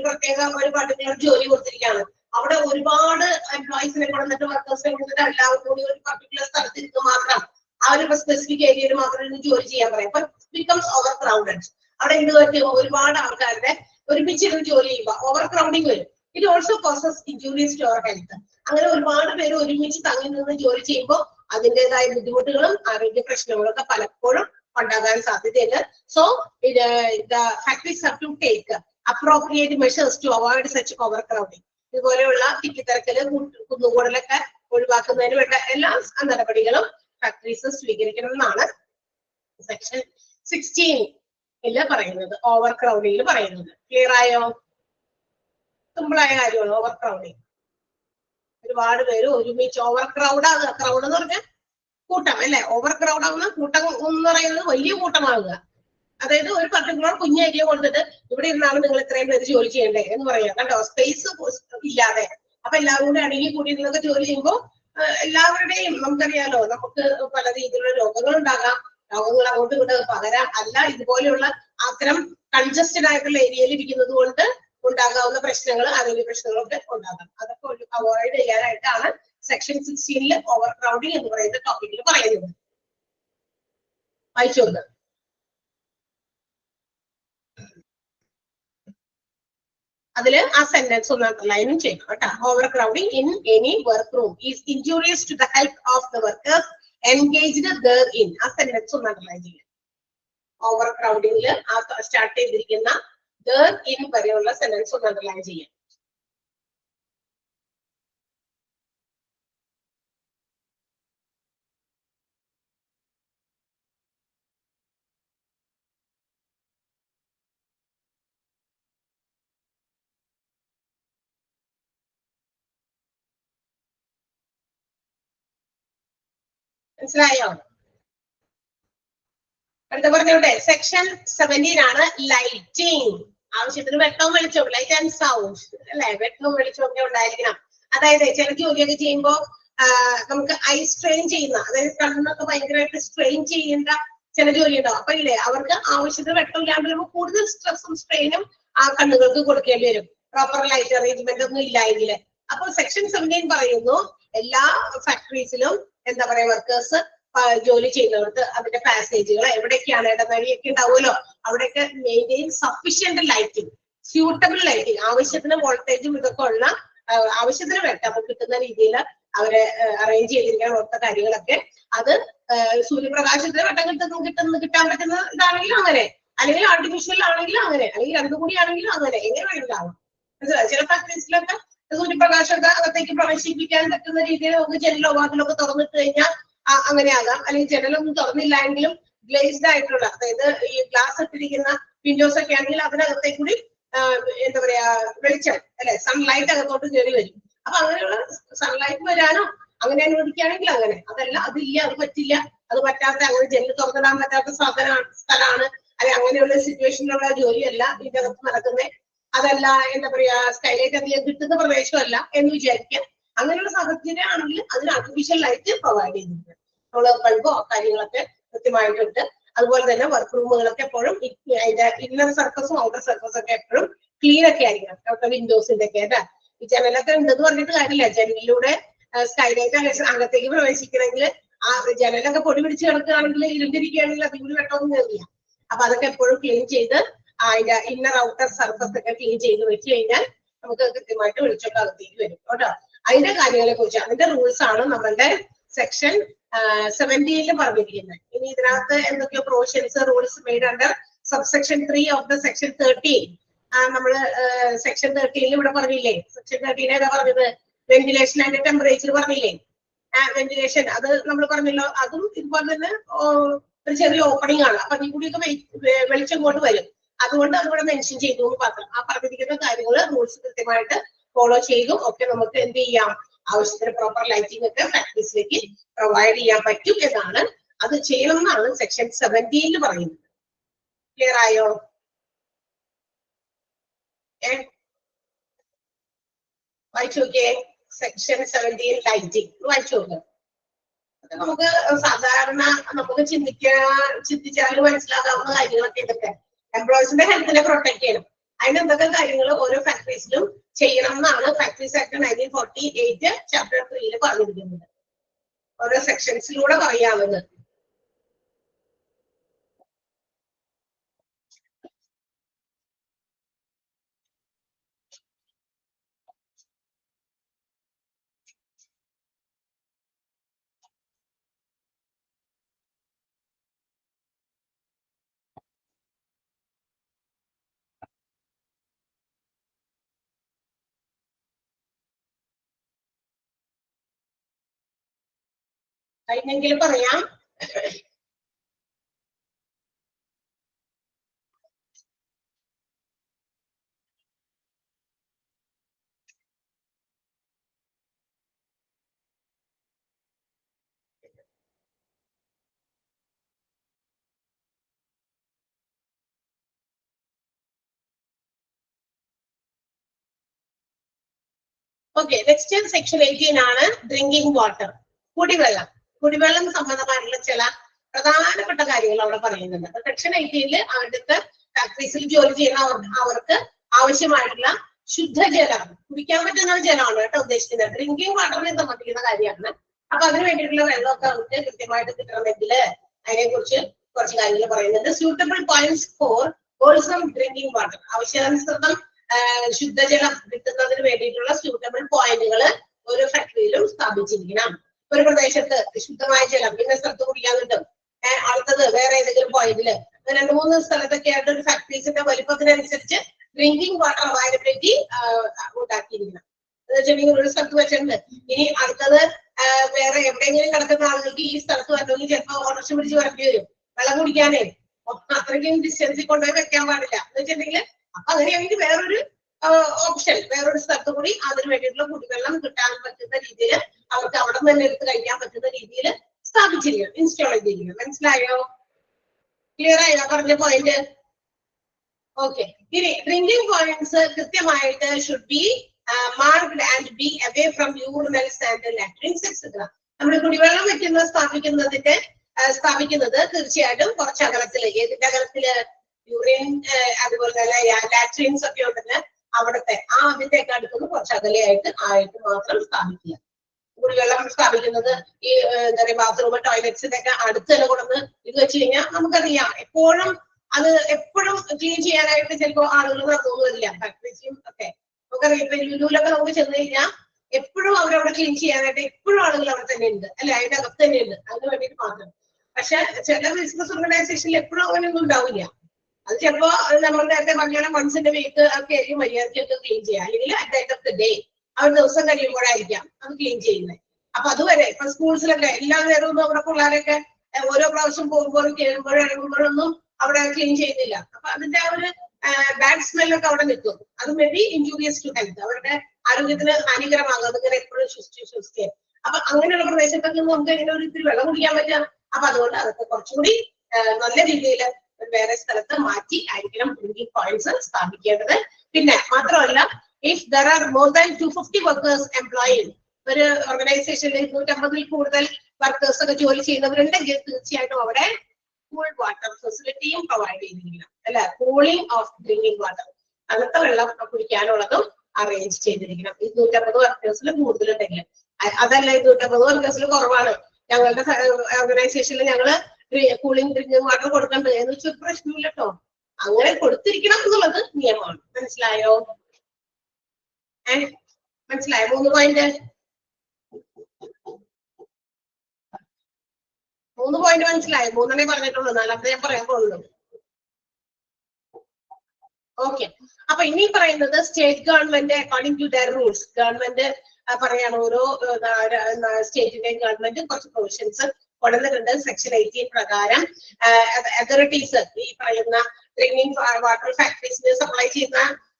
പ്രത്യേക ഒരു പർട്ടിക്കുലർ ജോലി കൊടുത്തിരിക്കുകയാണ്. അവിടെ ഒരുപാട് എംപ്ലോയീസിനെ കൊണ്ടിട്ട് വർക്കേഴ്സിനെ കൊണ്ടിട്ട് എല്ലാവർക്കും കൂടി ഒരു പർട്ടിക്കുലർ സ്ഥലത്തിരുന്ന് മാത്രം ആ ഒരു സ്പെസിഫിക് ഏരിയയിൽ മാത്രം ജോലി ചെയ്യാൻ പറയാം. അപ്പൊ ബിക്കംസ് ഓവർ ക്രൗഡഡ്. അവിടെ എന്ത് പറ്റും? ഒരുപാട് ആൾക്കാരുടെ ഒരുമിച്ചിരുന്ന് ജോലി ചെയ്യുമ്പോൾ ഓവർ ക്രൗഡിങ് വരും. It also causes injuries to our health. അങ്ങനെ ഒരുപാട് പേര് ഒരുമിച്ച് തങ്ങി നിന്ന് ജോലി ചെയ്യുമ്പോൾ അതിൻ്റെതായ ബുദ്ധിമുട്ടുകളും ആരോഗ്യ പ്രശ്നങ്ങളൊക്കെ പലപ്പോഴും ഉണ്ടാകാൻ സാധ്യതയുണ്ട്. So factories have to take appropriate measures to avoid such overcrowding. ഇതുപോലെയുള്ള തിക്കിത്തിരക്കല് കുന്നുകൂടലൊക്കെ ഒഴിവാക്കുന്നതിന് വേണ്ട എല്ലാ നടപടികളും ഫാക്ടറീസ് സ്വീകരിക്കണം എന്നാണ് സെക്ഷൻ 16 പറയുന്നത്, ഓവർ ക്രൗഡിങ്ങിൽ പറയുന്നത്. ക്ലിയർ ആയോ? സിമ്പിളായ കാര്യമാണ് ഓവർ ക്രൗഡിങ്. ഒരുപാട് പേര് ഒരുമിച്ച് ഓവർ ക്രൗഡ് ആകുക. ക്രൗഡ് എന്ന് പറഞ്ഞാൽ കൂട്ടം അല്ലെ? ഓവർ ക്രൗഡ് ആകുന്ന കൂട്ടം എന്ന് പറയുന്നത് വലിയ കൂട്ടമാകുക. അതായത് ഒരു പർട്ടിക്കുലർ കുഞ്ഞ ഏരിയ കൊടുത്തിട്ട് ഇവിടെ ഇരുന്നാണ് നിങ്ങൾ ഇത്രയും പേര് ജോലി ചെയ്യണ്ടേ എന്ന് പറയാം. കണ്ടോ? സ്പേസ് ഇല്ലാതെ. അപ്പൊ എല്ലാവരും കൂടി അടങ്ങി കൂടി ഇരുന്നൊക്കെ ജോലി ചെയ്യുമ്പോൾ എല്ലാവരുടെയും നമുക്കറിയാലോ, നമുക്ക് പല രീതിയിലുള്ള രോഗങ്ങൾ ഉണ്ടാകാം. രോഗങ്ങൾ അങ്ങോട്ടും ഇങ്ങോട്ട് പകരാം. അല്ല, ഇതുപോലെയുള്ള അത്തരം കൺജസ്റ്റഡ് ആയിട്ടുള്ള ഏരിയയിൽ ഇരിക്കുന്നത് കൊണ്ട് ഉണ്ടാകാവുന്ന പ്രശ്നങ്ങൾ, ആരോഗ്യ പ്രശ്നങ്ങളൊക്കെ ഉണ്ടാകാം. അതൊക്കെ അവോയ്ഡ് ചെയ്യാനായിട്ടാണ് സെക്ഷൻ 16 ഓവർ ക്രൗഡിങ് എന്ന് പറയുന്ന ടോപ്പിക്കിൽ പറയുന്നത്. വായിച്ചോന്ന്. അതില് ആ സെന്റൻസ് ഒന്ന് അണ്ടർലൈനും ചെയ്യണം കേട്ടോ. Overcrowding in any work room is injurious to the health of the workers engaged therein. ആ സെന്റൻസ് ഒന്ന് അണ്ടർലൈൻ ചെയ്യാം. ഓവർ ക്രൗഡിങ്ങില് ആ സ്റ്റാർട്ട് ചെയ്തിരിക്കുന്ന ദർ ഇൻ വരെയുള്ള സെന്റൻസ് ഒന്ന് അണ്ടർലൈൻ ചെയ്യാം. മനസ്സിലായോ? അടുത്ത പറഞ്ഞോട്ടെ. സെക്ഷൻ 17 ആണ് ലൈറ്റിംഗ്. ആവശ്യത്തിന് വെട്ടവും വെളിച്ചവും, ലൈറ്റ് ആൻഡ് സൗണ്ട് അല്ലെ? വെട്ടവും വെളിച്ചവും ഒക്കെ ഉണ്ടായിരിക്കണം. അതായത് ചില ജോലിയൊക്കെ ചെയ്യുമ്പോൾ നമുക്ക് ഐ സ്ട്രെയിൻ ചെയ്യുന്ന, അതായത് കണ്ണൊക്കെ ഭയങ്കരമായിട്ട് സ്ട്രെയിൻ ചെയ്യേണ്ട ചില ജോലി ഉണ്ടാവും. അപ്പൊ ഇല്ലേ, അവർക്ക് ആവശ്യത്തിന് വെട്ടം ഇല്ലാണ്ട് വരുമ്പോൾ കൂടുതൽ സ്ട്രെസ്സും സ്ട്രെയിനും ആ കണ്ണുകൾക്ക് കൊടുക്കേണ്ടി വരും. പ്രോപ്പർ ലൈറ്റ് അറേഞ്ച്മെന്റ് ഒന്നും ഇല്ലായെങ്കിൽ. അപ്പൊ സെക്ഷൻ 17 പറയുന്നു എല്ലാ ഫാക്ടറീസിലും എന്താ പറയാ, വർക്കേഴ്സ് ജോലി ചെയ്യുന്നവർക്ക് അതിന്റെ പാസേജുകൾ എവിടെയൊക്കെയാണ്, ഇടനഴിയൊക്കെ ഉണ്ടാവുമല്ലോ, അവിടെയൊക്കെ maintain sufficient lighting, suitable lighting, ആവശ്യത്തിന് വോൾട്ടേജും ഇതൊക്കെ ഉള്ള ആവശ്യത്തിന് വെട്ടം കിട്ടുന്ന രീതിയിൽ അവരെ അറേഞ്ച് ചെയ്തിരിക്കുന്ന മൊത്ത കാര്യങ്ങളൊക്കെ. അത് സൂര്യപ്രകാശത്തിന് വെട്ടം കിട്ടാൻ പറ്റുന്ന ഇതാണെങ്കിലും അങ്ങനെ, അല്ലെങ്കിൽ ആർട്ടിഫിഷ്യൽ ആണെങ്കിലും അങ്ങനെ, അല്ലെങ്കിൽ രണ്ടും കൂടി ആണെങ്കിലും അങ്ങനെ, എങ്ങനെ വേണമെങ്കിലും. ചില ഫാക്ടറീസിലൊക്കെ സൂര്യപ്രകാശമൊക്കെ അകത്തേക്ക് പ്രവേശിപ്പിക്കാൻ പറ്റുന്ന രീതിയിൽ നമുക്ക് ജനലോ വാതിലൊക്കെ തുറന്നിട്ട് കഴിഞ്ഞാൽ അങ്ങനെ ആകാം. അല്ലെങ്കിൽ ജനലൊന്നും തുറന്നില്ല എങ്കിലും ഗ്ലേസ്ഡ് ആയിട്ടുള്ള, അതായത് ഈ ഗ്ലാസ് ഇട്ടിരിക്കുന്ന വിൻഡോസ് ഒക്കെ ആണെങ്കിൽ അതിനകത്തേക്ക് കൂടി എന്താ പറയാ, വെളിച്ചം അല്ലെ, സൺലൈറ്റ് അകത്തോട്ട് കയറി വരും. അപ്പൊ അങ്ങനെയുള്ള സൺലൈറ്റ് വരാനോ അങ്ങനെ അനുവദിക്കുകയാണെങ്കിൽ അങ്ങനെ. അതല്ല, അതില്ല, അത് പറ്റില്ല, അത് പറ്റാത്ത, അങ്ങനെ ജനൽ തുറന്നിടാൻ പറ്റാത്ത സ്ഥലമാണ്, അല്ലെ അങ്ങനെയുള്ള സിറ്റുവേഷനിലുള്ള ജോലിയല്ല ഇതിന്റെ അകത്ത് നടക്കുന്നത്, അതല്ല എന്താ പറയാ, സ്കൈലൈറ്റ് അധികം കിട്ടുന്ന പ്രദേശമല്ല എന്ന് വിചാരിക്കുക. അങ്ങനെയുള്ള സാഹചര്യം ആണെങ്കിൽ അതിന് ആർട്ടിഫിഷ്യൽ ലൈറ്റ് പ്രൊവൈഡ് ചെയ്തിട്ടുണ്ട്. നമ്മള് ബൾബോ കാര്യങ്ങളൊക്കെ കൃത്യമായിട്ടുണ്ട്. അതുപോലെ തന്നെ വർക്ക് റൂമുകളൊക്കെ എപ്പോഴും അതിന്റെ ഇന്നർ സർഫസും ഔട്ടർ സർഫസും ഒക്കെ എപ്പോഴും ക്ലീൻ ഒക്കെ ആയിരിക്കണം. വിൻഡോസിന്റെ ഒക്കെ ഈ ജനലൊക്കെ ഉണ്ടെന്ന് പറഞ്ഞിട്ട് കാര്യമില്ല. ജനലിലൂടെ സ്കൈലൈറ്റ് അകത്തേക്ക് പ്രവേശിക്കണമെങ്കിൽ ആ ജനലൊക്കെ പൊടി പിടിച്ച് കിടക്കുകയാണെങ്കിൽ ഇരുണ്ടിരിക്കുകയാണെങ്കിൽ അതിൽ കൂടി വെട്ടമൊന്നും കയറില്ല. അപ്പൊ അതൊക്കെ എപ്പോഴും ക്ലീൻ ചെയ്ത് അതിന്റെ ഇന്നർ ഔട്ടർ സർഫസ് ഒക്കെ ക്ലീൻ ചെയ്ത് വെച്ച് കഴിഞ്ഞാൽ നമുക്ക് കൃത്യമായിട്ട് വെളിച്ചൊക്കെ അകത്തേക്ക് വരും കേട്ടോ. അതിന്റെ കാര്യങ്ങളെ കുറിച്ച് അതിന്റെ റൂൾസ് ആണ് നമ്മളുടെ സെക്ഷൻ 17 പറഞ്ഞിരിക്കുന്നത്. ഇനി ഇതിനകത്ത് എന്തൊക്കെയോ provisions rules made under subsection 3 of the section 13. നമ്മള് സെക്ഷൻ 13 ഇവിടെ പറഞ്ഞില്ലേ? സെക്ഷൻ 13 ഏതാ പറഞ്ഞത്? വെന്റിലേഷൻ ആൻഡ് ടെമ്പറേച്ചർ പറഞ്ഞില്ലേ? വെന്റിലേഷൻ അത് നമ്മൾ പറഞ്ഞല്ലോ. അതും ഇതുപോലെ തന്നെ ഒരു ചെറിയ ഓപ്പണിംഗ് ആണ്. അപ്പൊ അതിൽ കൂടിയൊക്കെ വെളിച്ചം കൊണ്ട് വരും. അതുകൊണ്ട് അതിവിടെ മെൻഷൻ ചെയ്തു മാത്രം. ആ പറഞ്ഞിരിക്കുന്ന കാര്യങ്ങൾ റൂൾസ് കൃത്യമായിട്ട് ഫോളോ ചെയ്തു ഒക്കെ നമുക്ക് എന്ത് ചെയ്യാം? ആവശ്യത്തിന് പ്രോപ്പർ ലൈറ്റിംഗ് ഒക്കെ ഫാക്ടറീസിലേക്ക് പ്രൊവൈഡ് ചെയ്യാൻ പറ്റും എന്നാണ്. അത് ചെയ്യണം എന്നാണ് സെക്ഷൻ 17 പറയുന്നത്. ക്ലിയർ ആയോ? വായിച്ചു നോക്കിയേ. സെക്ഷൻ 17 ലൈറ്റിംഗ് വായിച്ചു നോക്കുക. നമുക്ക് സാധാരണ നമുക്ക് ചിന്തിച്ചാൽ മനസ്സിലാകാവുന്ന കാര്യങ്ങളൊക്കെ ഇതൊക്കെ. എംപ്ലോയീസിന്റെ ഹെൽത്തിനെ പ്രൊട്ടക്ട് ചെയ്യണം. അതിന് എന്തൊക്കെ കാര്യങ്ങൾ ഓരോ ഫാക്ടറീസിലും ചെയ്യണം എന്നാണ് ഫാക്ടറീസ് ആക്ട് 1948 ചാപ്റ്റർ 3 പറഞ്ഞിരിക്കുന്നത്. ഓരോ സെക്ഷൻസിലൂടെ പറയാവുന്നത്. കഴിഞ്ഞെങ്കിൽ പറയാം. ഓക്കെ, നെക്സ്റ്റ് സെക്ഷൻ 18 ആണ് ഡ്രിങ്കിങ് വാട്ടർ. കുടിവെള്ളം. കുടിവെള്ളം സംബന്ധമായിട്ടുള്ള ചില പ്രധാനപ്പെട്ട കാര്യങ്ങൾ അവിടെ പറയുന്നുണ്ട്. സെക്ഷൻ 18 അവിടുത്തെ ഫാക്ടറീസിൽ ജോലി ചെയ്യുന്ന അവർക്ക് ആവശ്യമായിട്ടുള്ള ശുദ്ധജലം, കുടിക്കാൻ പറ്റുന്ന ജലമാണ് കേട്ടോ ഉദ്ദേശിക്കുന്നത്. ഡ്രിങ്കിങ് വാട്ടറിനെ സംബന്ധിക്കുന്ന കാര്യമാണ്. അപ്പൊ അതിന് വേണ്ടിയിട്ടുള്ള വെള്ളമൊക്കെ അവർക്ക് കൃത്യമായിട്ട് കിട്ടണമെങ്കിൽ അതിനെ കുറിച്ച് കുറച്ച് കാര്യങ്ങൾ പറയുന്നുണ്ട്. Suitable points for wholesome drinking water. ആവശ്യാനുസൃതം ശുദ്ധജലം കിട്ടുന്നതിന് വേണ്ടിയിട്ടുള്ള സ്യൂട്ടബിൾ പോയിന്റുകൾ ഓരോ ഫാക്ടറിയിലും സ്ഥാപിച്ചിരിക്കണം. ഒരു പ്രദേശത്ത് ശുദ്ധമായ ജലം ഇന്ന സ്ഥലത്ത് കുടിക്കാൻ കിട്ടും, അടുത്തത് വേറെ ഏതെങ്കിലും പോയിന്റില് 2-3 സ്ഥലത്തൊക്കെ ആയിട്ട് ഒരു ഫാക്ടറീസിന്റെ വലിപ്പത്തിനനുസരിച്ച് ഡ്രിങ്കിങ് വാട്ടർ അവൈലബിലിറ്റി ഉണ്ടാക്കിയിരിക്കണം. എന്ന് വെച്ചിട്ടുണ്ടെങ്കിൽ ഒരു സ്ഥലത്ത് വെച്ചിട്ടുണ്ട്, ഇനി അടുത്തത് വേറെ എവിടെയെങ്കിലും കിടക്കുന്ന ആളുകൾക്ക് ഈ സ്ഥലത്ത് വരണമെങ്കിൽ ചിലപ്പോൾ ഓട്ടോറിക്ഷ പിടിച്ച് വരേണ്ടി വരും വെള്ളം കുടിക്കാനേ. അത്രയ്ക്കും ഡിസ്റ്റൻസിൽ കൊണ്ടുപോയി വെക്കാൻ പാടില്ല എന്ന് വെച്ചിട്ടുണ്ടെങ്കിൽ. അപ്പൊ അങ്ങനെയാണെങ്കിൽ വേറൊരു ഓപ്ഷൻ, വേറൊരു സ്ഥലത്ത് കൂടി അതിന് വേണ്ടിയിട്ടുള്ള കുടിവെള്ളം കിട്ടാൻ പറ്റുന്ന രീതിയിൽ അവർക്ക് അവിടെ തന്നെ എടുത്ത് കഴിക്കാൻ പറ്റുന്ന രീതിയിൽ സ്ഥാപിച്ചിരിക്കണം, ഇൻസ്റ്റാൾ ചെയ്തിരിക്കണം. മനസ്സിലായോ? ക്ലിയർ ആയോ പറഞ്ഞ പോയിന്റ്? ഓക്കെ. ഇനി ഡ്രിങ്കിങ് പോയിന്റ്സ് കൃത്യമായിട്ട് should be marked and be away from urinals and latrines etcetera. നമ്മൾ കുടിവെള്ളം വെക്കുന്ന സ്ഥാപിക്കുന്നത് തീർച്ചയായിട്ടും കുറച്ച് അകലത്തില്. ഏതിന്റെ അകലത്തില്? യൂറിൻ അതുപോലെ തന്നെ ലാട്രിൻസ് ഒക്കെ ഉണ്ടല്ലോ അവിടുത്തെ അതിന്റെയൊക്കെ അടുത്തുനിന്ന് കുറച്ച് അകലെയായിട്ട് മാത്രം സ്ഥാപിക്കുക. കുടിവെള്ളം സ്ഥാപിക്കുന്നത് ഈ എന്താ പറയുക ബാത്റൂം ടോയ്ലറ്റ്സിന്റെ ഒക്കെ അടുത്ത് തന്നെ കൊണ്ടുവന്ന് ഇത് വെച്ച് കഴിഞ്ഞാൽ നമുക്കറിയാം എപ്പോഴും ക്ലീൻ ചെയ്യാനായിട്ട് ചിലപ്പോൾ ആളുകൾ നടന്നു വരില്ല. ഫാക്ടറീസും ഒക്കെ നമുക്കറിയാം. ഇപ്പൊ ലുലുലൊക്കെ നമുക്ക് ചെന്ന് കഴിഞ്ഞാൽ എപ്പോഴും അവരവിടെ ക്ലീൻ ചെയ്യാനായിട്ട് എപ്പോഴും ആളുകൾ അവിടെ തന്നെ ഉണ്ട് അല്ലെ, അതിന്റെ അകത്ത് തന്നെ ഉണ്ട്, അതിന് വേണ്ടിയിട്ട് മാത്രം. പക്ഷെ ചില ബിസിനസ് ഓർഗനൈസേഷനിൽ എപ്പോഴും അങ്ങനെയൊന്നും ഉണ്ടാവില്ല. അത് ചിലപ്പോ നമ്മൾ നേരത്തെ പറഞ്ഞ മൺസിന്റെ വീക്ക് ഒക്കെ ആയിരിക്കും മര്യാദയ്ക്കൊക്കെ ക്ലീൻ ചെയ്യുക, അല്ലെങ്കിൽ at the end of the day അവർ ദിവസം കഴിയുമ്പോഴായിരിക്കാം അത് ക്ലീൻ ചെയ്യുന്നത്. അപ്പൊ അതുവരെ ഇപ്പൊ സ്കൂൾസിലൊക്കെ എല്ലാ നേരവും നമ്മുടെ പിള്ളേരൊക്കെ ഓരോ പ്രാവശ്യം പോകുമ്പോഴും കേൾക്കുമ്പോഴും ഇറങ്ങുമ്പോഴൊന്നും അവിടെ ക്ലീൻ ചെയ്യുന്നില്ല. അപ്പൊ അതിന്റെ ആ ഒരു ബാഡ് സ്മെല്ലൊക്കെ അവിടെ നിൽക്കും. അത് may be injurious to health, അവരുടെ ആരോഗ്യത്തിന് ഹാനികരമാകും. അതിങ്ങനെ എപ്പോഴും ശ്വസിക്കുക. അപ്പൊ അങ്ങനെയുള്ള പ്രദേശത്തൊക്കെ നമുക്ക് എങ്ങനെ ഒരു ഇത്തിരി വെള്ളം കുടിക്കാൻ പറ്റുക. അപ്പൊ അതുകൊണ്ട് അതൊക്കെ കുറച്ചുകൂടി നല്ല രീതിയിൽ വേറെ സ്ഥലത്ത് മാറ്റി ആയിരിക്കണം ഡ്രിങ്കിങ് പോയിന്റ്സ് സ്ഥാപിക്കേണ്ടത്. പിന്നെ മാത്രമല്ല, if there are more than 250 workers employed, ഒരു ഓർഗനൈസേഷനിൽ 250-ൽ കൂടുതൽ വർക്കേഴ്സ് ഒക്കെ ജോലി ചെയ്യുന്നവരുണ്ടെങ്കിൽ തീർച്ചയായിട്ടും അവിടെ കൂൾ വാട്ടർ ഫെസിലിറ്റിയും പ്രൊവൈഡ് ചെയ്തിരിക്കണം. അല്ല, കൂളിംഗ് ഓഫ് ഡ്രിങ്കിങ് വാട്ടർ, തണുത്ത വെള്ളം കുടിക്കാനുള്ളതും അറേഞ്ച് ചെയ്തിരിക്കണം. 250 വർക്കേഴ്സിൽ കൂടുതലുണ്ടെങ്കിൽ. അതല്ല 250 വർക്കേഴ്സിൽ കുറവാണ്, ഞങ്ങളുടെ ഓർഗനൈസേഷനിൽ ഞങ്ങള് കൂളിംഗ് ഡ്രിങ്കിങ് വാട്ടർ കൊടുക്കണ്ട് എന്ന് വെച്ചാൽ പ്രശ്നമില്ല കേട്ടോ. അങ്ങനെ കൊടുത്തിരിക്കണം എന്നുള്ളത് നിയമമാണ്. മനസ്സിലായോ? മനസ്സിലായോ? 3 പോയിന്റ് മനസ്സിലായോ? 3 പറഞ്ഞിട്ടുള്ളൂ, 4 ഞാൻ പറയാൻ പോകുള്ളൂ. ഓക്കെ. അപ്പൊ ഇനി പറയുന്നത് state government according to their rules, government പറയാണ് ഓരോ സ്റ്റേറ്റിന്റെയും ഗവൺമെന്റ് കുറച്ച് പ്രൊവിഷൻസ് കൊണ്ടുവന്നിട്ടുണ്ട്. സെക്ഷൻ 18 പ്രകാരം അതോറിറ്റീസ്, ഈ പറയുന്ന ഡ്രിങ്കിങ് വാട്ടർ ഫാക്ടറീസിന് സപ്ലൈ ചെയ്യുന്ന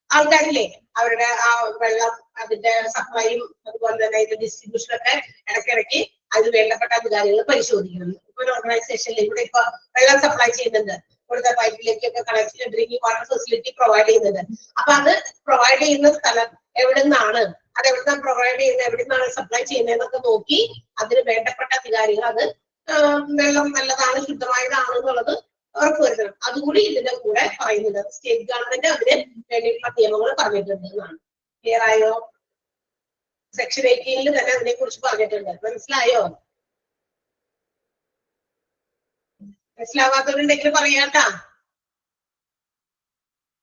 ആൾക്കാരില്ലേ, അവരുടെ ആ വെള്ളം അതിന്റെ സപ്ലൈയും അതുപോലെ തന്നെ അതിന്റെ ഡിസ്ട്രിബ്യൂഷൻ ഒക്കെ ഇടയ്ക്കിടയ്ക്ക് അതിന് വേണ്ടപ്പെട്ട അധികാരികൾ പരിശോധിക്കണം. ഒരു ഓർഗനൈസേഷനിൽ ഇവിടെ ഇപ്പൊ വെള്ളം സപ്ലൈ ചെയ്യുന്നുണ്ട്, ഇവിടുത്തെ പൈപ്പിലേക്കൊക്കെ connection drinking water facility provide ചെയ്യുന്നുണ്ട്. അപ്പൊ അത് പ്രൊവൈഡ് ചെയ്യുന്ന സ്ഥലം എവിടെ നിന്നാണ്, അത് എവിടുന്നാണ് പ്രൊവൈഡ് ചെയ്യുന്നത്, എവിടെ നിന്നാണ് സപ്ലൈ ചെയ്യുന്നതെന്നൊക്കെ നോക്കി അതിന് വേണ്ടപ്പെട്ട അധികാരികൾ അത് വെള്ളം നല്ലതാണ് ശുദ്ധമായതാണ് എന്നുള്ളത് ഉറപ്പുവരുത്തണം. അതുകൂടി ഇതിന്റെ കൂടെ പറയുന്നത് സ്റ്റേറ്റ് ഗവൺമെന്റ് അതിന് വേണ്ടിയിട്ടുള്ള നിയമങ്ങൾ പറഞ്ഞിട്ടുണ്ട് എന്നാണ്. ക്ലിയർ ആയോ? സെക്ഷൻ 18 തന്നെ അതിനെ കുറിച്ച് പറഞ്ഞിട്ടുണ്ട്. മനസ്സിലായോ? മനസ്സിലാവാത്തവരുണ്ടെങ്കിൽ പറയാട്ടാ.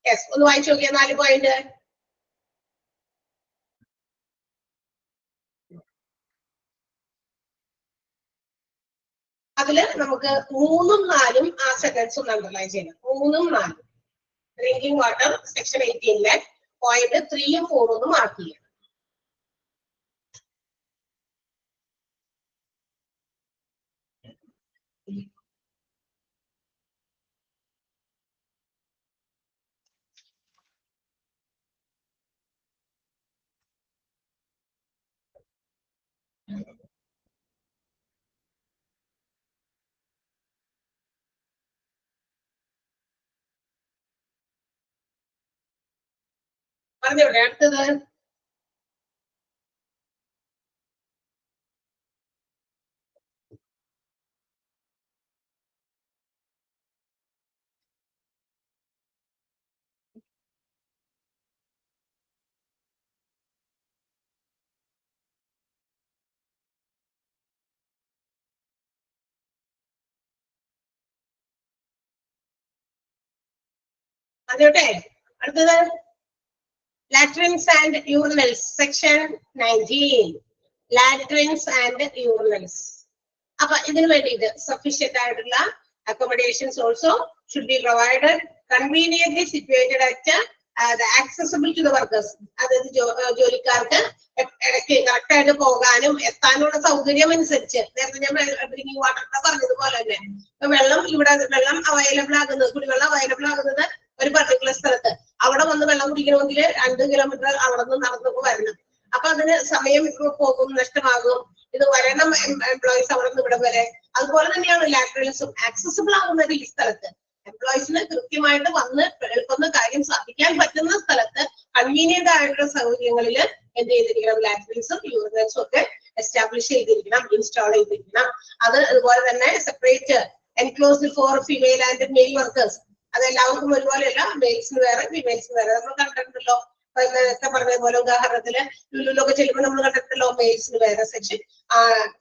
യെസ്, ഒന്ന് വായിച്ചു നോക്കിയാ 4 പോയിന്റ്. അതില് നമുക്ക് 3ഉം 4ഉം ആ സെന്റൻസ് ഒന്ന് അണ്ടർലൈൻ ചെയ്യണം. 3ഉം 4ഉം ഡ്രിങ്കിങ് വാട്ടർ സെക്ഷൻ 18 പോയിന്റ് 3ഉം 4ഉം ഒന്ന് മാർക്ക് ചെയ്യണം. പറഞ്ഞോട്ടെ അടുത്തത്. പറഞ്ഞോട്ടെ അടുത്തത്. Latrines and urinals, section 19. Latrines and urinals. അപ്പൊ ഇതിനു വേണ്ടിയിട്ട് സഫീഷ്യന്റ് ആയിട്ടുള്ള accommodations also should be provided, conveniently situated at accessible to the workers. അതായത് ജോലിക്കാർക്ക് ഇടയ്ക്ക് കറക്റ്റ് ആയിട്ട് പോകാനും എത്താനുള്ള സൗകര്യം അനുസരിച്ച്, നേരത്തെ ഞാൻ ഡ്രിങ്കിങ് വാട്ടർ പറഞ്ഞതുപോലെ തന്നെ വെള്ളം അവൈലബിൾ ആകുന്നത്, കുടിവെള്ളം അവൈലബിൾ ആകുന്നത് ഒരു പർട്ടിക്കുലർ സ്ഥലത്ത്, അവിടെ വന്ന് വെള്ളം കുടിക്കണമെങ്കിൽ 2 കിലോമീറ്റർ അവിടെ നിന്ന് നടന്നൊക്കെ വരണം. അപ്പൊ അതിന് സമയം പോകും, നഷ്ടമാകും. ഇത് വരണം എംപ്ലോയീസ് അവിടെ നിന്ന് ഇവിടെ വരെ. അതുപോലെ തന്നെയാണ് ലാറ്ററൽസും ആക്സസിബിൾ ആകുന്നത് ഈ സ്ഥലത്ത്. എംപ്ലോയീസിന് കൃത്യമായിട്ട് വന്ന് എളുപ്പം കാര്യം സാധിക്കാൻ പറ്റുന്ന സ്ഥലത്ത് കൺവീനിയന്റ് ആയിട്ടുള്ള സൗകര്യങ്ങളിൽ എന്ത് ചെയ്തിരിക്കണം, ലാറ്ററൽസും യൂറിനൽസും ഒക്കെ എസ്റ്റാബ്ലിഷ് ചെയ്തിരിക്കണം, ഇൻസ്റ്റാൾ ചെയ്തിരിക്കണം. അത് അതുപോലെ തന്നെ separate enclosed for female and male workers. അതെല്ലാവർക്കും ഒരുപോലെയല്ല, മെയിൽസിന് വേറെ ഫീമെയിൽസിന് വേറെ. നമ്മൾ കണ്ടിട്ടുണ്ടല്ലോ, നേരത്തെ പറഞ്ഞതുപോലെ ഉദാഹരണത്തില് ലുലുലൊക്കെ ചെല്ലുമ്പോൾ നമ്മൾ കണ്ടിട്ടുണ്ടല്ലോ, മെയിൽസിന് വേറെ സെക്ഷൻ,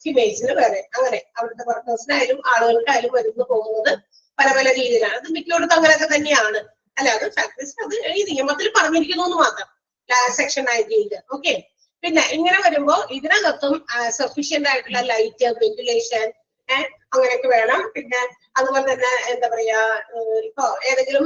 ഫീമെയിൽസിന് വേറെ. അങ്ങനെ അവിടുത്തെ വർക്കേഴ്സിനായാലും ആളുകൾക്കായാലും വരുന്നു പോകുന്നത് പല പല രീതിയിലാണ്. അത് മിക്കയിടത്തും അങ്ങനെയൊക്കെ തന്നെയാണ്. അല്ല, അത് ഫാക്ടറീസ് അത് ഈ നിയമത്തിൽ പറഞ്ഞിരിക്കുന്നു എന്ന് മാത്രം, സെക്ഷൻ 19. ഓക്കെ. പിന്നെ ഇങ്ങനെ വരുമ്പോ ഇതിനകത്തും സഫീഷ്യന്റ് ആയിട്ടുള്ള ലൈറ്റ്, വെന്റിലേഷൻ അങ്ങനെയൊക്കെ വേണം. പിന്നെ അതുപോലെ തന്നെ എന്താ പറയാ, ഇപ്പൊ ഏതെങ്കിലും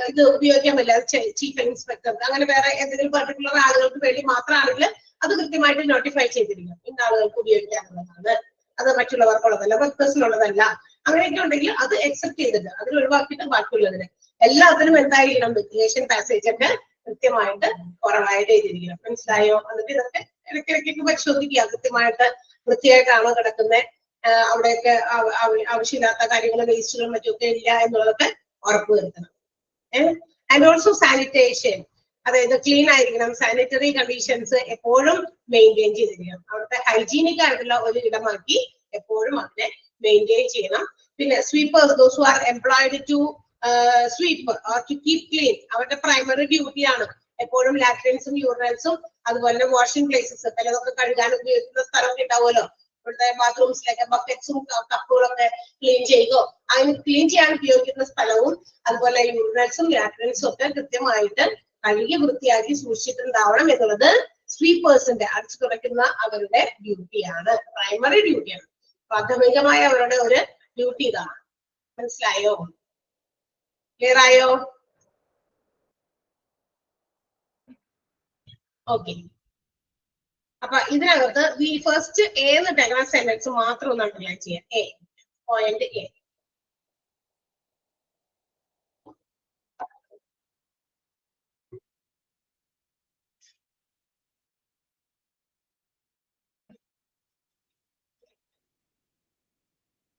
ഇത് ഉപയോഗിക്കാൻ പറ്റില്ല ചീഫ് ഇൻസ്പെക്ടർക്ക്, അങ്ങനെ വേറെ ഏതെങ്കിലും പർട്ടിക്കുലർ ആളുകൾക്ക് വേണ്ടി മാത്രമാണെങ്കിൽ അത് കൃത്യമായിട്ട് നോട്ടിഫൈ ചെയ്തിരിക്കണം, ഇന്ന ആളുകൾക്ക് ഉപയോഗിക്കാനുള്ളതാണ്, അത് മറ്റുള്ളവർക്കുള്ളതല്ല, വർക്കേഴ്സിനുള്ളതല്ല. അങ്ങനെയൊക്കെ ഉണ്ടെങ്കിൽ അത് അക്സെപ്റ്റ് ചെയ്തിട്ട് അതിൽ ഒഴിവാക്കിയിട്ട് ബാക്കിയുള്ളതിന് എല്ലാത്തിനും എന്തായിരിക്കണം, വെന്റിലേഷൻ പാസേജ് ഒക്കെ കൃത്യമായിട്ട് പ്രൊവൈഡ് ചെയ്തിരിക്കണം. മനസ്സിലായോ? എന്നിട്ട് ഇതൊക്കെ ഇടയ്ക്കിടയ്ക്ക് പരിശോധിക്കുക, കൃത്യമായിട്ട് വൃത്തിയായിട്ടാണോ കിടക്കുന്നത്, അവിടെയൊക്കെ ആവശ്യമില്ലാത്ത കാര്യങ്ങൾ, വേസ്റ്റുകളും മറ്റുമൊക്കെ ഇല്ല എന്നുള്ളതൊക്കെ ഉറപ്പുവരുത്തണം. ആൻഡ് ഓൾസോ സാനിറ്റേഷൻ, അതായത് ക്ലീൻ ആയിരിക്കണം. സാനിറ്ററി കണ്ടീഷൻസ് എപ്പോഴും മെയിൻറ്റെയിൻ ചെയ്തിരിക്കണം. അവിടുത്തെ ഹൈജീനിക് ആയിട്ടുള്ള ഒരു ഇടമാക്കി എപ്പോഴും അതിനെ മെയിൻറ്റെയിൻ ചെയ്യണം. പിന്നെ sweepers, those who are employed to sweep or to keep clean, അവരുടെ പ്രൈമറി ഡ്യൂട്ടിയാണ് എപ്പോഴും ലാട്രിൻസും യൂറിനൽസും അതുപോലെ തന്നെ വാഷിംഗ് പ്ലേസസ് ചിലതൊക്കെ കഴുകാൻ ഉപയോഗിക്കുന്ന സ്ഥലമൊക്കെ ഉണ്ടാവുമല്ലോ. ഇവിടുത്തെ ബാത്റൂംസിലൊക്കെ ബക്കറ്റ്സും കപ്പുകളൊക്കെ ക്ലീൻ ചെയ്യുകയോ അങ്ങനെ ക്ലീൻ ചെയ്യാൻ ഉപയോഗിക്കുന്ന സ്ഥലവും അതുപോലെ യൂറിനൽസും ലാട്രിൻസും ഒക്കെ കൃത്യമായിട്ട് കഴുകി വൃത്തിയാക്കി സൂക്ഷിച്ചിട്ടുണ്ടാവണം എന്നുള്ളത് സ്വീപ്പേഴ്സിന്റെ അടിച്ചു തുടയ്ക്കുന്ന അവരുടെ ഡ്യൂട്ടിയാണ്, പ്രൈമറി ഡ്യൂട്ടിയാണ്. പ്രാഥമികമായ അവരുടെ ഒരു ഡ്യൂട്ടി ഇതാണ്. മനസ്സിലായോ? ക്ലിയർ ആയോ? ഓക്കെ. അപ്പൊ ഇതിനകത്ത് ഈ ഫസ്റ്റ് എ എന്നിട്ടേക്കുന്ന സെന്റൻസ് മാത്രം ഒന്ന് അണ്ടർലൈൻ ചെയ്യാം. A point A.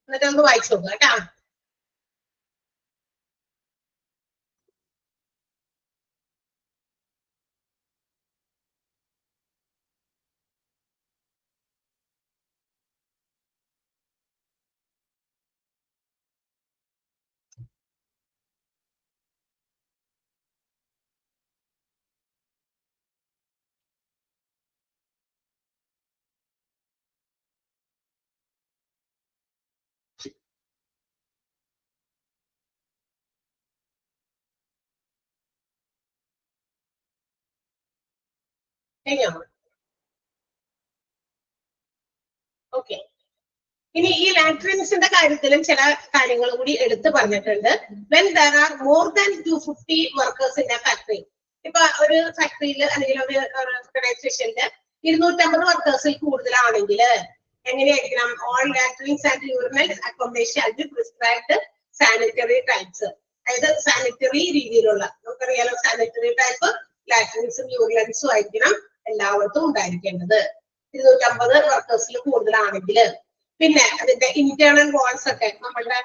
എന്നിട്ട് ഒന്ന് വായിച്ചു നോക്കുക കേട്ടാ. കഴിഞ്ഞോ? ഓക്കെ. ഇനി ഈ ലാട്രിൻസിന്റെ കാര്യത്തിലും ചില കാര്യങ്ങൾ കൂടി എടുത്തു പറഞ്ഞിട്ടുണ്ട്. When there are more than 250 workers in A factory. ഇപ്പൊ ഒരു ഫാക്ടറിയിൽ അല്ലെങ്കിൽ ഒരു ഓർഗനൈസേഷനിൽ 250 വർക്കേഴ്സിൽ കൂടുതലാണെങ്കിൽ എങ്ങനെയായിരിക്കണം? All latrines and urinals accommodation and prescribed sanitary types. അതായത് സാനിറ്ററി രീതിയിലുള്ള, നമുക്കറിയാലോ സാനിറ്ററി ടൈപ്പ് ലാട്രിൻസും യൂറിനൽസും ആയിരിക്കണം എല്ലായിടത്തും ഉണ്ടായിരിക്കേണ്ടത് 250 വർക്കേഴ്സിൽ കൂടുതലാണെങ്കിൽ. പിന്നെ അതിന്റെ ഇന്റേണൽ വാൾസ് ഒക്കെ നമ്മളുടെ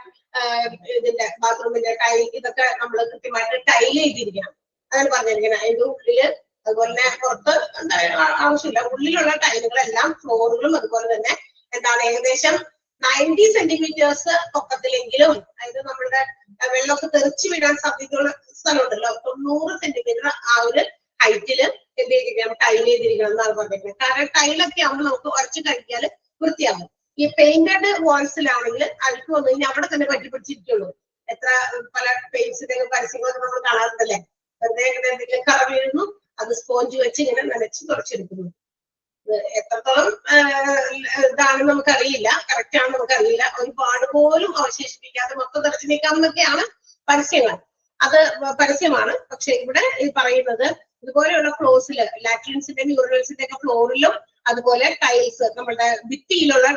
ഇതിന്റെ ബാത്റൂമിന്റെ ടൈൽ ഇതൊക്കെ നമ്മൾ കൃത്യമായിട്ട് ടൈൽ ചെയ്തിരിക്കണം. അങ്ങനെ പറഞ്ഞിരിക്കണം. അതിന്റെ ഉള്ളില് അതുപോലെ തന്നെ പുറത്ത് ആവശ്യമില്ല, ഉള്ളിലുള്ള ടൈലുകളെല്ലാം ഫ്ലോറുകളും അതുപോലെ തന്നെ എന്താണ് ഏകദേശം 90 സെന്റിമീറ്റേഴ്സ് പൊക്കത്തിലെങ്കിലും, അതായത് നമ്മളുടെ വെള്ളമൊക്കെ തെറിച്ചു വീഴാൻ സാധ്യതയുള്ള സ്ഥലമുണ്ടല്ലോ, 90 സെന്റിമീറ്റർ ആ ഒരു ഹൈറ്റില് എന്ത് ചെയ്തിരിക്കണം? ടൈൽ ചെയ്തിരിക്കണം എന്നാണ് പറഞ്ഞിരിക്കുന്നത്. കാരണം ടൈലൊക്കെ ആകുമ്പോൾ നമുക്ക് ഉറച്ചു കഴിക്കാൽ വൃത്തിയാകും. ഈ പെയിന്റഡ് വാൾസിലാണെങ്കിൽ അഴുക്ക് വന്നു കഴിഞ്ഞാൽ അവിടെ തന്നെ പറ്റിപ്പിടിച്ചിരിക്കുള്ളൂ. എത്ര പല പെയിന്റ്സിന്റെ പരസ്യങ്ങളൊക്കെ നമ്മൾ കാണാറുണ്ടല്ലേ? വെറുതെ എന്തെങ്കിലും കറ വീഴുന്നു, അത് സ്പോഞ്ച് വെച്ച് ഇങ്ങനെ നനച്ച് തുടച്ചെടുക്കുന്നു. എത്രത്തോളം ഇതാണെന്ന് നമുക്കറിയില്ല, കറക്റ്റ് ആണെന്ന് നമുക്കറിയില്ല. ഒരുപാട് പോലും അവശേഷിപ്പിക്കാതെ മൊത്തം തുടച്ചു നീക്കാമെന്നൊക്കെയാണ് പരസ്യങ്ങൾ. അത് പരസ്യമാണ്. പക്ഷെ ഇവിടെ ഈ പറയുന്നത് ഇതുപോലെയുള്ള ഫ്ലോർസില് ലാട്രിൻസിന്റെ യൂറിനൽസിന്റെ ഒക്കെ ഫ്ലോറിലും അതുപോലെ ടൈൽസ് നമ്മുടെ ഭിത്തിയിലുള്ള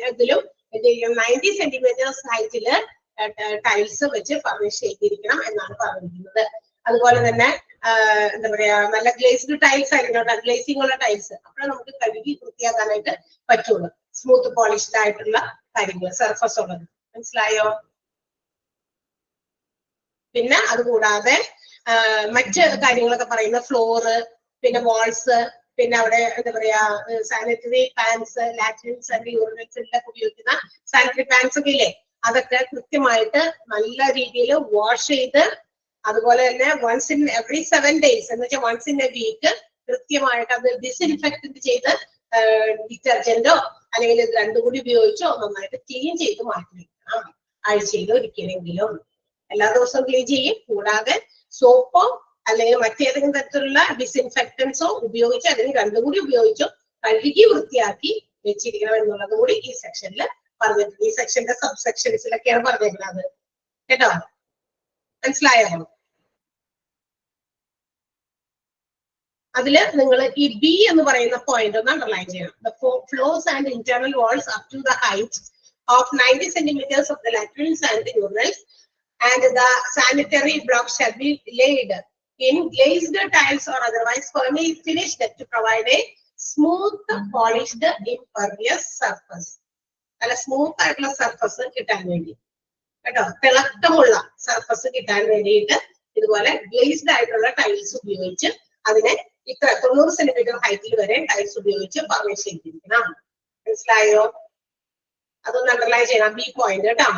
ഇതിലും 90 സെന്റിമീറ്റേഴ്സ് ഹൈറ്റില് ടൈൽസ് വെച്ച് ഫർണിഷ് ചെയ്തിരിക്കണം എന്നാണ് പറഞ്ഞിരിക്കുന്നത്. അതുപോലെ തന്നെ എന്താ പറയാ, നല്ല ഗ്ലേസ്ഡ് ടൈൽസ് ആയിരിക്കണം, ഗ്ലേസിംഗ് ഉള്ള ടൈൽസ്. അപ്പോൾ നമുക്ക് കഴുകി വൃത്തിയാക്കാനായിട്ട് പറ്റുള്ളൂ. സ്മൂത്ത് പോളിഷ്ഡ് ആയിട്ടുള്ള കാര്യങ്ങൾ, സർഫസ് ഉള്ളത്. മനസ്സിലായോ? പിന്നെ അതുകൂടാതെ മറ്റ് കാര്യങ്ങളൊക്കെ പറയുന്ന ഫ്ലോറ്, പിന്നെ വാൾസ്, പിന്നെ അവിടെ എന്താ പറയാ സാനിറ്ററി പാൻസ്, ലാട്രിൻസ് ആൻഡ് യൂറിനൽസിലൊക്കെ ഉപയോഗിക്കുന്ന സാനിറ്ററി പാൻസ് ഒക്കെ ഇല്ലേ, അതൊക്കെ കൃത്യമായിട്ട് നല്ല രീതിയിൽ വാഷ് ചെയ്ത്, അതുപോലെ തന്നെ once in every 7 days എന്ന് വെച്ചാൽ once in a week കൃത്യമായിട്ട് അത് ഡിസ്ഇൻഫെക്ട് ചെയ്ത് ഡിറ്റർജന്റോ അല്ലെങ്കിൽ ഇത് രണ്ടും കൂടി ഉപയോഗിച്ചോ നന്നായിട്ട് ക്ലീൻ ചെയ്ത് മാറ്റി വെക്കണം. ആഴ്ചയിൽ ഒരിക്കലെങ്കിലും. എല്ലാ ദിവസവും ക്ലീൻ ചെയ്യും. കൂടാതെ സോപ്പോ അല്ലെങ്കിൽ മറ്റേതെങ്കിലും തരത്തിലുള്ള ഡിസ്ഇൻഫെക്ടൻസോ ഉപയോഗിച്ച് അല്ലെങ്കിൽ രണ്ടും കൂടി ഉപയോഗിച്ചോ കഴുകി വൃത്തിയാക്കി വെച്ചിരിക്കണം എന്നുള്ളത് കൂടി ഈ സെക്ഷനിൽ പറഞ്ഞിട്ടുണ്ട്. ഈ സെക്ഷന്റെ സബ് സെക്ഷൻസിലൊക്കെയാണ് പറഞ്ഞിരിക്കുന്നത് കേട്ടോ. മനസ്സിലായോ? അതില് നിങ്ങൾ ഈ ബി എന്ന് പറയുന്ന പോയിന്റ് ഒന്ന് അണ്ടർലൈൻ ചെയ്യണം. The floors and internal walls up to the height of 90 centimeters of the latrines and the urinals and the sanitary blocks shall be laid in glazed tiles or otherwise firmly finished to provide a smooth, polished, impervious surface. അല്ല, സ്മൂത്ത് ആയിട്ടുള്ള സർഫസ് കിട്ടാൻ വേണ്ടി കേട്ടോ, തിളക്കമുള്ള സർഫസ് കിട്ടാൻ വേണ്ടിയിട്ട് ഇതുപോലെ ഗ്ലേസ്ഡ് ആയിട്ടുള്ള ടൈൽസ് ഉപയോഗിച്ച് അതിനെ ഇത്ര 90 സെന്റിമീറ്റർ ഹൈറ്റിൽ വരെ ടൈൽസ് ഉപയോഗിച്ച് ഫർണിഷ് ചെയ്തിരിക്കണം. മനസ്സിലായോ? അതൊന്ന് അണ്ടർലൈൻ ചെയ്യണം, ബി പോയിന്റ് കേട്ടോ.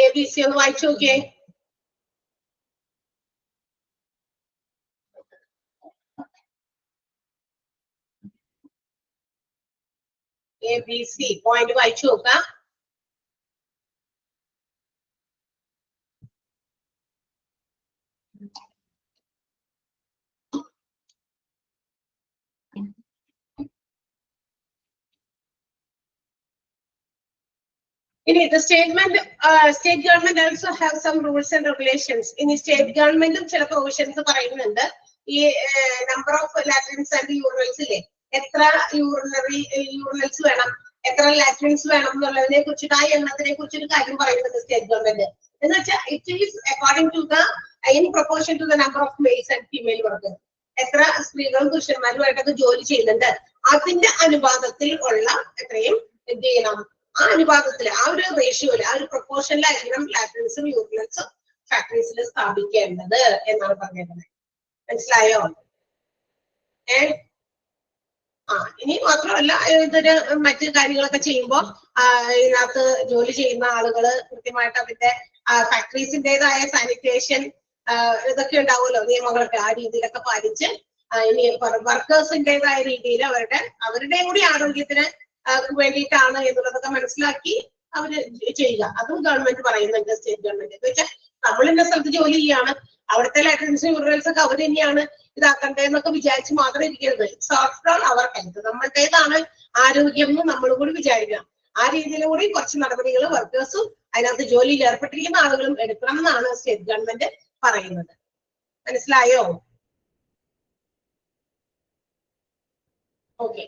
ABC ഒന്ന് വായിച്ചു നോക്കിയേ. ABC പോയിന്റ് വായിച്ചു നോക്കാം. ഇനി the state government also have some rules and regulations. ഇനി സ്റ്റേറ്റ് ഗവൺമെന്റും ചില പ്രൊവിഷൻസ് പറയുന്നുണ്ട്. ഈ നമ്പർ ഓഫ് ലാട്രിൻസ് ആൻഡ് യൂറിനൽസ് ഇല്ലേ, എത്ര യൂറിനൽസ് വേണം, എത്ര ലാട്രിൻസ് വേണം എന്നുള്ളതിനെ കുറിച്ചിട്ട്, ആ എണ്ണത്തിനെ കുറിച്ചൊരു കാര്യം പറയുന്നുണ്ട് സ്റ്റേറ്റ് ഗവൺമെന്റ്. എന്ന് വെച്ചാൽ it is according to the in proportion to the number of males and female workers. എത്ര സ്ത്രീകളും പുരുഷന്മാരുമായിട്ടൊക്കെ ജോലി ചെയ്യുന്നുണ്ട്, അതിന്റെ അനുപാതത്തിൽ ഉള്ള എത്രയും എന്ത് ചെയ്യണം, ആ അനുപാതത്തിൽ, ആ ഒരു റേഷ്യോയില്, ആ ഒരു പ്രൊപ്പോർഷനിലായിരിക്കണം ലാട്രിൻസും യൂറിനൽസും ഫാക്ടറീസിൽ സ്ഥാപിക്കേണ്ടത് എന്നാണ് പറഞ്ഞേക്കുന്നത്. മനസ്സിലായോ? ഇനി മാത്രമല്ല, ഇതൊരു മറ്റു കാര്യങ്ങളൊക്കെ ചെയ്യുമ്പോൾ ഇതിനകത്ത് ജോലി ചെയ്യുന്ന ആളുകള് കൃത്യമായിട്ട് അതിന്റെ ഫാക്ടറീസിന്റേതായ സാനിറ്റേഷൻ ഇതൊക്കെ ഉണ്ടാവുമല്ലോ, നിയമങ്ങളൊക്കെ ആ രീതിയിലൊക്കെ പാലിച്ച്, ഇനി വർക്കേഴ്സിന്റേതായ രീതിയിൽ അവരുടെയും കൂടി ആരോഗ്യത്തിന് വേണ്ടിയിട്ടാണ് എന്നുള്ളതൊക്കെ മനസ്സിലാക്കി അവര് ചെയ്യുക. അതും ഗവൺമെന്റ് പറയുന്നുണ്ട്, സ്റ്റേറ്റ് ഗവൺമെന്റ്. എന്ന് വെച്ചാൽ നമ്മൾ ഇന്ന സ്ഥലത്ത് ജോലി ചെയ്യാണ്, അവിടുത്തെ ലാട്രിൻസും യൂറിനൽസ് ഒക്കെ അവർ തന്നെയാണ് ഇതാക്കണ്ടേന്നൊക്കെ വിചാരിച്ച് മാത്രം ഇരിക്കരുത്. It's after all our health, നമ്മളുടേതാണ് ആരോഗ്യം എന്ന് നമ്മളും കൂടി വിചാരിക്കണം. ആ രീതിയിലും കൂടി കുറച്ച് നടപടികൾ വർക്കേഴ്സും അതിനകത്ത് ജോലിയിൽ ഏർപ്പെട്ടിരിക്കുന്ന ആളുകളും എടുക്കണം എന്നാണ് സ്റ്റേറ്റ് ഗവൺമെന്റ് പറയുന്നത്. മനസ്സിലായോ? ഓക്കെ,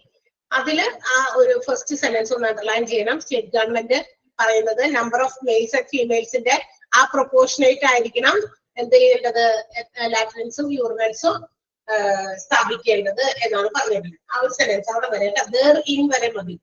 അതില് ആ ഒരു ഫസ്റ്റ് സെന്റൻസ് ഒന്ന് അണ്ടർലൈൻ ചെയ്യണം. സ്റ്റേറ്റ് ഗവൺമെന്റ് പറയുന്നത് നമ്പർ ഓഫ് മെയിൽസ് ആൻഡ് ഫീമെയിൽസിന്റെ ആ പ്രൊപ്പോർഷനേറ്റ് ആയിരിക്കണം എന്ത് ചെയ്യേണ്ടത്, ലാട്രിൻസും യൂറിനൽസും സ്ഥാപിക്കേണ്ടത് എന്നാണ് പറഞ്ഞിട്ടുള്ളത്. ആ ഒരു സെന്റൻസ് അവിടെ വരെ there in വരെ മതി.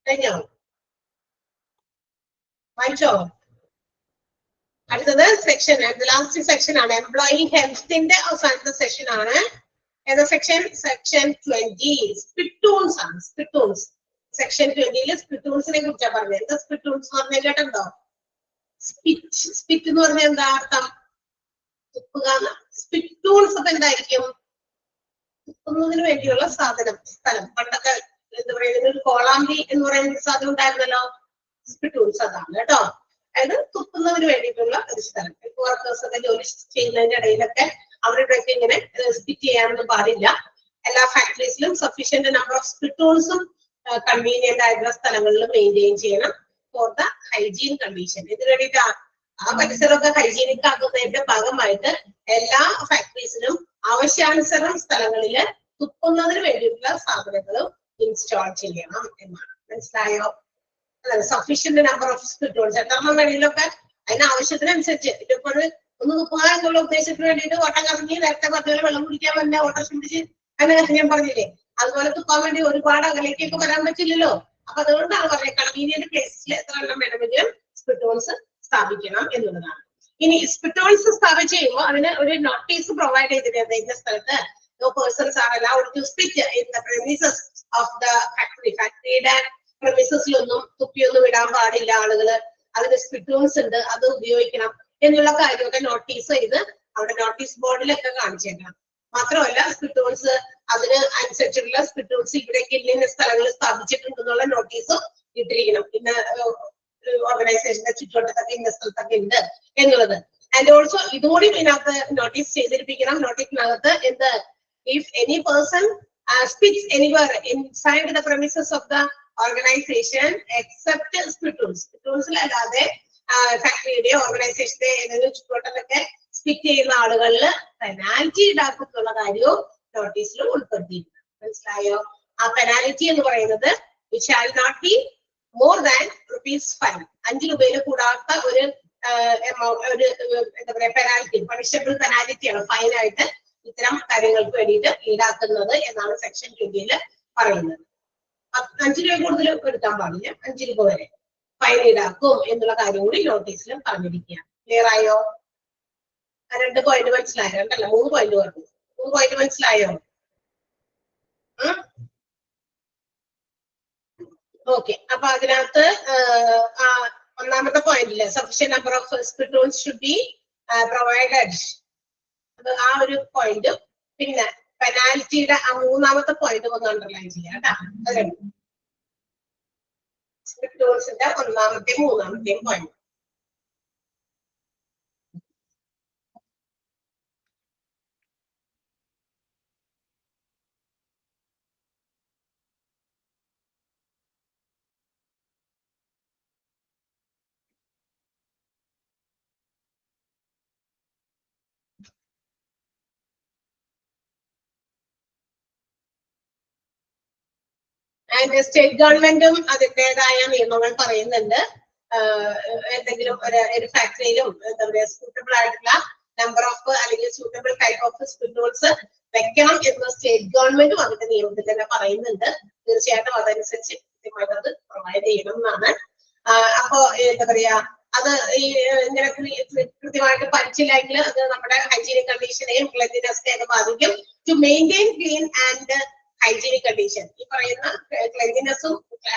കഴിഞ്ഞോ? വായിച്ചോ? അടുത്തത് സെക്ഷൻ, ലാസ്റ്റ് സെക്ഷൻ ആണ് എംപ്ലോയി ഹെൽത്തിന്റെ അവസാനത്തെ സെക്ഷൻ ആണ്. ഏതാ സെക്ഷൻ? സെക്ഷൻ 20 സ്പിറ്റൂൺസ് ആണ്. സ്പിറ്റൂൺസ് സെക്ഷൻ 20 സ്പിറ്റൂൺസിനെ കുറിച്ചാണ് പറഞ്ഞത്. എന്താ സ്പിറ്റൂൺസ് എന്ന് പറഞ്ഞാൽ കേട്ടോ? സ്പിറ്റ് എന്ന് പറഞ്ഞാൽ എന്താ അർത്ഥം? തുപ്പുക. സ്പിറ്റൂൺസ് അപ്പൊ എന്തായിരിക്കും? തുപ്പുന്നതിന് വേണ്ടിയുള്ള സാധനം, സ്ഥലം. പണ്ടൊക്കെ എന്താ പറയുന്നത്, ഒരു കോളാമ്പി എന്ന് പറയുന്ന സാധനം ഉണ്ടായിരുന്നല്ലോ, സ്പിറ്റൂൺസ് അതാണ് കേട്ടോ. അതായത് തുപ്പുന്നതിന് വേണ്ടിയിട്ടുള്ള ഒരു സ്ഥലം. വർക്കേഴ്സ് ഒക്കെ ജോലി ചെയ്യുന്നതിന്റെ ഇടയിലൊക്കെ അവരുടെയൊക്കെ ഇങ്ങനെ സ്പിറ്റ് ചെയ്യാനൊന്നും പാടില്ല. എല്ലാ ഫാക്ടറീസിലും സഫീഷ്യന്റ് നമ്പർ ഓഫ് സ്പിറ്റൂൺസും കൺവീനിയന്റ് ആയിട്ടുള്ള സ്ഥലങ്ങളിൽ മെയിൻറ്റെയിൻ ചെയ്യണം ഫോർ ദ ഹൈജീൻ കണ്ടീഷൻ. ഇതിന് വേണ്ടിയിട്ട് ആ പരിസരമൊക്കെ ഹൈജീനിക് ആക്കുന്നതിന്റെ ഭാഗമായിട്ട് എല്ലാ ഫാക്ടറീസിലും ആവശ്യാനുസരണം സ്ഥലങ്ങളില് തുപ്പുന്നതിന് വേണ്ടിയിട്ടുള്ള സാധനങ്ങളും ഇൻസ്റ്റാൾ ചെയ്യണം എന്നാണ്. മനസ്സിലായോ? സഫീഷ്യന്റ് നമ്പർ ഓഫ് സ്പിറ്റൂൺസ് എത്രണ്ണം വേണമെങ്കിലൊക്കെ അതിന് ആവശ്യത്തിനനുസരിച്ച്. ഇതിപ്പോ ഒന്ന് തുപ്പുക എന്നുള്ള ഉദ്ദേശത്തിന് വേണ്ടിയിട്ട് ഓട്ടം കറങ്ങി നേരത്തെ പറഞ്ഞാൽ വെള്ളം കുടിക്കാൻ വന്ന ഓട്ടം പിടിച്ച് അങ്ങനെ ഞാൻ പറഞ്ഞില്ലേ, അതുപോലെ തുപ്പാൻ വേണ്ടി ഒരുപാട് അകലേക്കൊക്കെ വരാൻ പറ്റില്ലല്ലോ. അപ്പൊ അതുകൊണ്ടാണ് പറഞ്ഞത് കൺവീനിയന്റ് പ്ലേസിൽ എത്ര എണ്ണം വേണമെങ്കിലും സ്പിറ്റൂൺസ് സ്ഥാപിക്കണം എന്നുള്ളതാണ്. ഇനി സ്പിറ്റൂൺസ് സ്ഥാപിച്ച് കഴിയുമ്പോൾ അതിന് ഒരു നോട്ടീസ് പ്രൊവൈഡ് ചെയ്തിട്ടുണ്ട്. ഇന്ന സ്ഥലത്ത് no persons are allowed to spit in the premises of the factory. ഫാക്ടറിയുടെ പ്രമിസസിലൊന്നും തുപ്പിയൊന്നും ഇടാൻ പാടില്ല ആളുകള്. അതിന് സ്പിറ്റൂൺസ് ഉണ്ട്, അത് ഉപയോഗിക്കണം എന്നുള്ള കാര്യമൊക്കെ നോട്ടീസ് ചെയ്ത് അവിടെ നോട്ടീസ് ബോർഡിലൊക്കെ കാണിച്ചേക്കണം. മാത്രമല്ല സ്പിറ്റൂൺസ് അതിന് അനുസരിച്ചിട്ടുള്ള സ്പിറ്റൂൺസ് ഇവിടേക്ക് ഇന്ന സ്ഥലങ്ങളിൽ സ്ഥാപിച്ചിട്ടുണ്ടെന്നുള്ള നോട്ടീസും ഇട്ടിരിക്കണം. ഇന്ന ഓർഗനൈസേഷന്റെ ചുറ്റുവട്ടത്തൊക്കെ ഇന്ന സ്ഥലത്തൊക്കെ ഉണ്ട് എന്നുള്ളത്. ആൻഡ് ഓൾസോ ഇതുകൂടി ഇതിനകത്ത് നോട്ടീസ് ചെയ്തിരിപ്പിക്കണം. നോട്ടീസിനകത്ത് എന്ത്, if any person speaks anywhere inside the premises of the organization except split rooms. Split rooms അല്ലാതെ ഫാക്ടറിയുടെ ഓർഗനൈസേഷന്റെ ഏതെങ്കിലും ചുറ്റുവട്ടത്തൊക്കെ സ്പിറ്റ് ചെയ്യുന്ന ആളുകളിൽ പെനാൽറ്റി ഈടാക്കുന്നുള്ള കാര്യവും നോട്ടീസിൽ ഉൾപ്പെടുത്തിയിട്ടുണ്ട്. മനസ്സിലായോ? ആ പെനാൽറ്റി എന്ന് പറയുന്നത് which shall not be more than ₹5. 5 രൂപയിൽ കൂടാത്ത ഒരു എന്താ പറയാ പെനാൽറ്റി, പണിഷബിൾ പെനാൽറ്റിയാണ് ഫൈനായിട്ട് ഇത്തരം കാര്യങ്ങൾക്ക് വേണ്ടിയിട്ട് ഈടാക്കുന്നത് എന്നാണ് സെക്ഷൻ 20 പറയുന്നത്. 5 രൂപ കൂടുതൽ എടുക്കാൻ പാടില്ല, 5 രൂപ വരെ ഫൈൻ ഈടാക്കും എന്നുള്ള കാര്യം കൂടി നോട്ടീസിൽ പറഞ്ഞിരിക്കുകയാണ്. ക്ലിയർ ആയോ? 2 പോയിന്റ് മനസ്സിലായോ? 2 അല്ല 3 പോയിന്റ് പറഞ്ഞു. 3 പോയിന്റ് മനസ്സിലായോ? ഓക്കെ. അപ്പൊ അതിനകത്ത് ഒന്നാമത്തെ പോയിന്റില് sufficient number of spit rooms should be provided, അത് ആ ഒരു പോയിന്റും, പിന്നെ പെനാൽറ്റിയുടെ ആ മൂന്നാമത്തെ പോയിന്റ് ഒന്ന് അണ്ടർലൈൻ ചെയ്യാം കേട്ടോ. അത് സ്പിറ്റ് റൂംസിന്റെ ഒന്നാമത്തെയും മൂന്നാമത്തെയും പോയിന്റ്. ആൻഡ് സ്റ്റേറ്റ് ഗവൺമെന്റും അതിൻ്റെതായ നിയമങ്ങൾ പറയുന്നുണ്ട്. എന്തെങ്കിലും ഒരു ഫാക്ടറിയിലും എന്താ പറയാ സൂട്ടബിൾ ആയിട്ടുള്ള നമ്പർ ഓഫ് അല്ലെങ്കിൽ suitable type of spit rooms വെക്കണം എന്ന് സ്റ്റേറ്റ് ഗവൺമെന്റും അതിന്റെ നിയമത്തിൽ തന്നെ പറയുന്നുണ്ട്. തീർച്ചയായിട്ടും അതനുസരിച്ച് കൃത്യമായിട്ട് അത് പ്രൊവൈഡ് ചെയ്യണം എന്നാണ്. അപ്പോ എന്താ പറയാ, അത് ഈ ഇങ്ങനെ കൃത്യമായിട്ട് പഠിച്ചില്ലെങ്കിൽ അത് നമ്മുടെ ഹൈജീനിക് കണ്ടീഷനെയും ക്ലെൻലിനെസ്സിനെയും ബാധിക്കും. To maintain clean and hygienic condition, ഈ പറയുന്ന ക്ലെൻലിനെസ്സും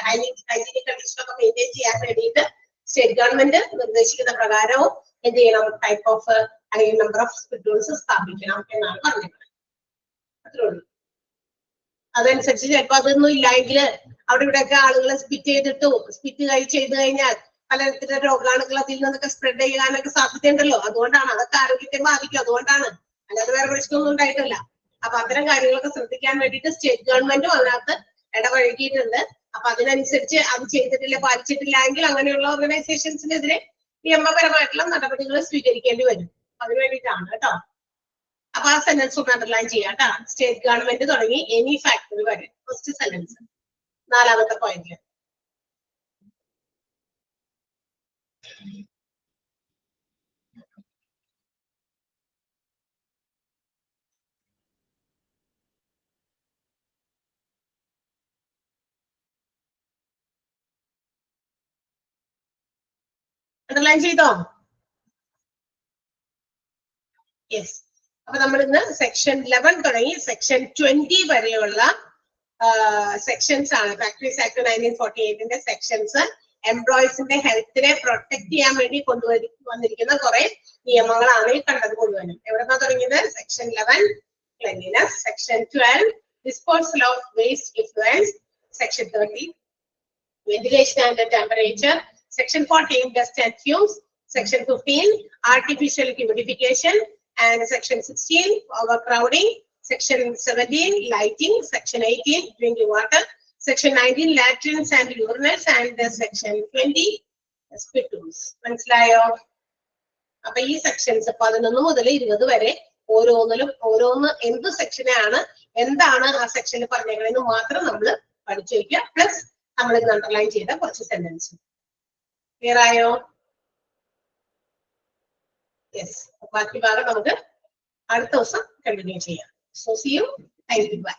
ഹൈജീനിക് കണ്ടീഷനും ഒക്കെ മെയിൻറ്റെയിൻ ചെയ്യാൻ വേണ്ടിയിട്ട് സ്റ്റേറ്റ് ഗവൺമെന്റ് നിർദ്ദേശിക്കുന്ന പ്രകാരവും എന്ത് ചെയ്യണം, ടൈപ്പ് ഓഫ് അല്ലെങ്കിൽ നമ്പർ ഓഫ് സ്പിറ്റ് റൂംസ് സ്ഥാപിക്കണം എന്നാണ് പറഞ്ഞത്. അത്രേ ഉള്ളൂ. അതനുസരിച്ച് ചിലപ്പോൾ അതൊന്നും ഇല്ലെങ്കിൽ അവിടെ ഇവിടെയൊക്കെ ആളുകൾ സ്പിറ്റ് ചെയ്ത് കഴിഞ്ഞാൽ പലതരത്തിലുള്ള രോഗാണുക്കൾ അതിൽ നിന്നൊക്കെ സ്പ്രെഡ് ചെയ്യാനൊക്കെ സാധ്യതയുണ്ടല്ലോ. അതുകൊണ്ടാണ്, അതൊക്കെ ആരോഗ്യത്തെ ബാധിക്കും. അതുകൊണ്ടാണ്, അല്ലാതെ വേറെ പ്രശ്നമൊന്നും ഉണ്ടായിട്ടില്ല. അപ്പൊ അത്തരം കാര്യങ്ങളൊക്കെ ശ്രദ്ധിക്കാൻ വേണ്ടിയിട്ട് സ്റ്റേറ്റ് ഗവൺമെന്റും അതിനകത്ത് ഇടപഴകിയിട്ടുണ്ട്. അപ്പൊ അതിനനുസരിച്ച് അത് ചെയ്തിട്ടില്ല, പാലിച്ചിട്ടില്ല എങ്കിൽ അങ്ങനെയുള്ള ഓർഗനൈസേഷൻസിനെതിരെ നിയമപരമായിട്ടുള്ള നടപടികൾ സ്വീകരിക്കേണ്ടി വരും. അതിനു വേണ്ടിയിട്ടാണ് കേട്ടോ. അപ്പൊ ആ സെന്റൻസ് ഒന്ന് അണ്ടർലൈൻ ചെയ്യാം കേട്ടോ. സ്റ്റേറ്റ് ഗവൺമെന്റ് തുടങ്ങി എനി ഫാക്ടറി വരെ. ഫസ്റ്റ് സെന്റൻസ്, 4ാമത്തെ പോയിന്റ്. അണ്ടർലൈൻ ചെയ്തോ? യെസ്. അപ്പൊ നമ്മൾ ഇന്ന് സെക്ഷൻ 11 തുടങ്ങി സെക്ഷൻ 20 വരെയുള്ള സെക്ഷൻസ് ആണ്. ഫാക്ടറീസ് ആക്ട് 1948ന്റെ സെക്ഷൻസ് എംപ്ലോയീസിന്റെ ഹെൽത്തിനെ പ്രൊട്ടക്ട് ചെയ്യാൻ വേണ്ടി വന്നിരിക്കുന്ന കുറെ നിയമങ്ങളാണ് ഈ കണ്ടത് മുഴുവനും. എവിടെന്നാ തുടങ്ങിയത്? Section 11 cleanliness, section 12 disposal of waste effluents, section 13 ventilation and temperature, section 14 dust and fumes, section 15 artificial humidification, and section 16 overcrowding, section 17 lighting, section 18 drinking water, section 19 latrines and urinals, and section 20 spit rooms. മനസ്സിലായോ? അപ്പൊ ഈ സെക്ഷൻസ് 11 മുതൽ 20 വരെ ഓരോന്ന് എന്ത് സെക്ഷനാണ്, എന്താണ് ആ സെക്ഷനിൽ പറഞ്ഞേക്കണെന്ന് മാത്രം നമ്മൾ പഠിച്ചു വയ്ക്കുക. പ്ലസ് നമ്മൾ ഇത് അണ്ടർലൈൻ ചെയ്ത കുറച്ച് സെന്റൻസ്. ക്ലിയർ ആയോ? യെസ്. ബാക്കി ഭാഗം നമുക്ക് അടുത്ത ദിവസം കണ്ടിന്യൂ ചെയ്യാം. So see you. Thank you. By.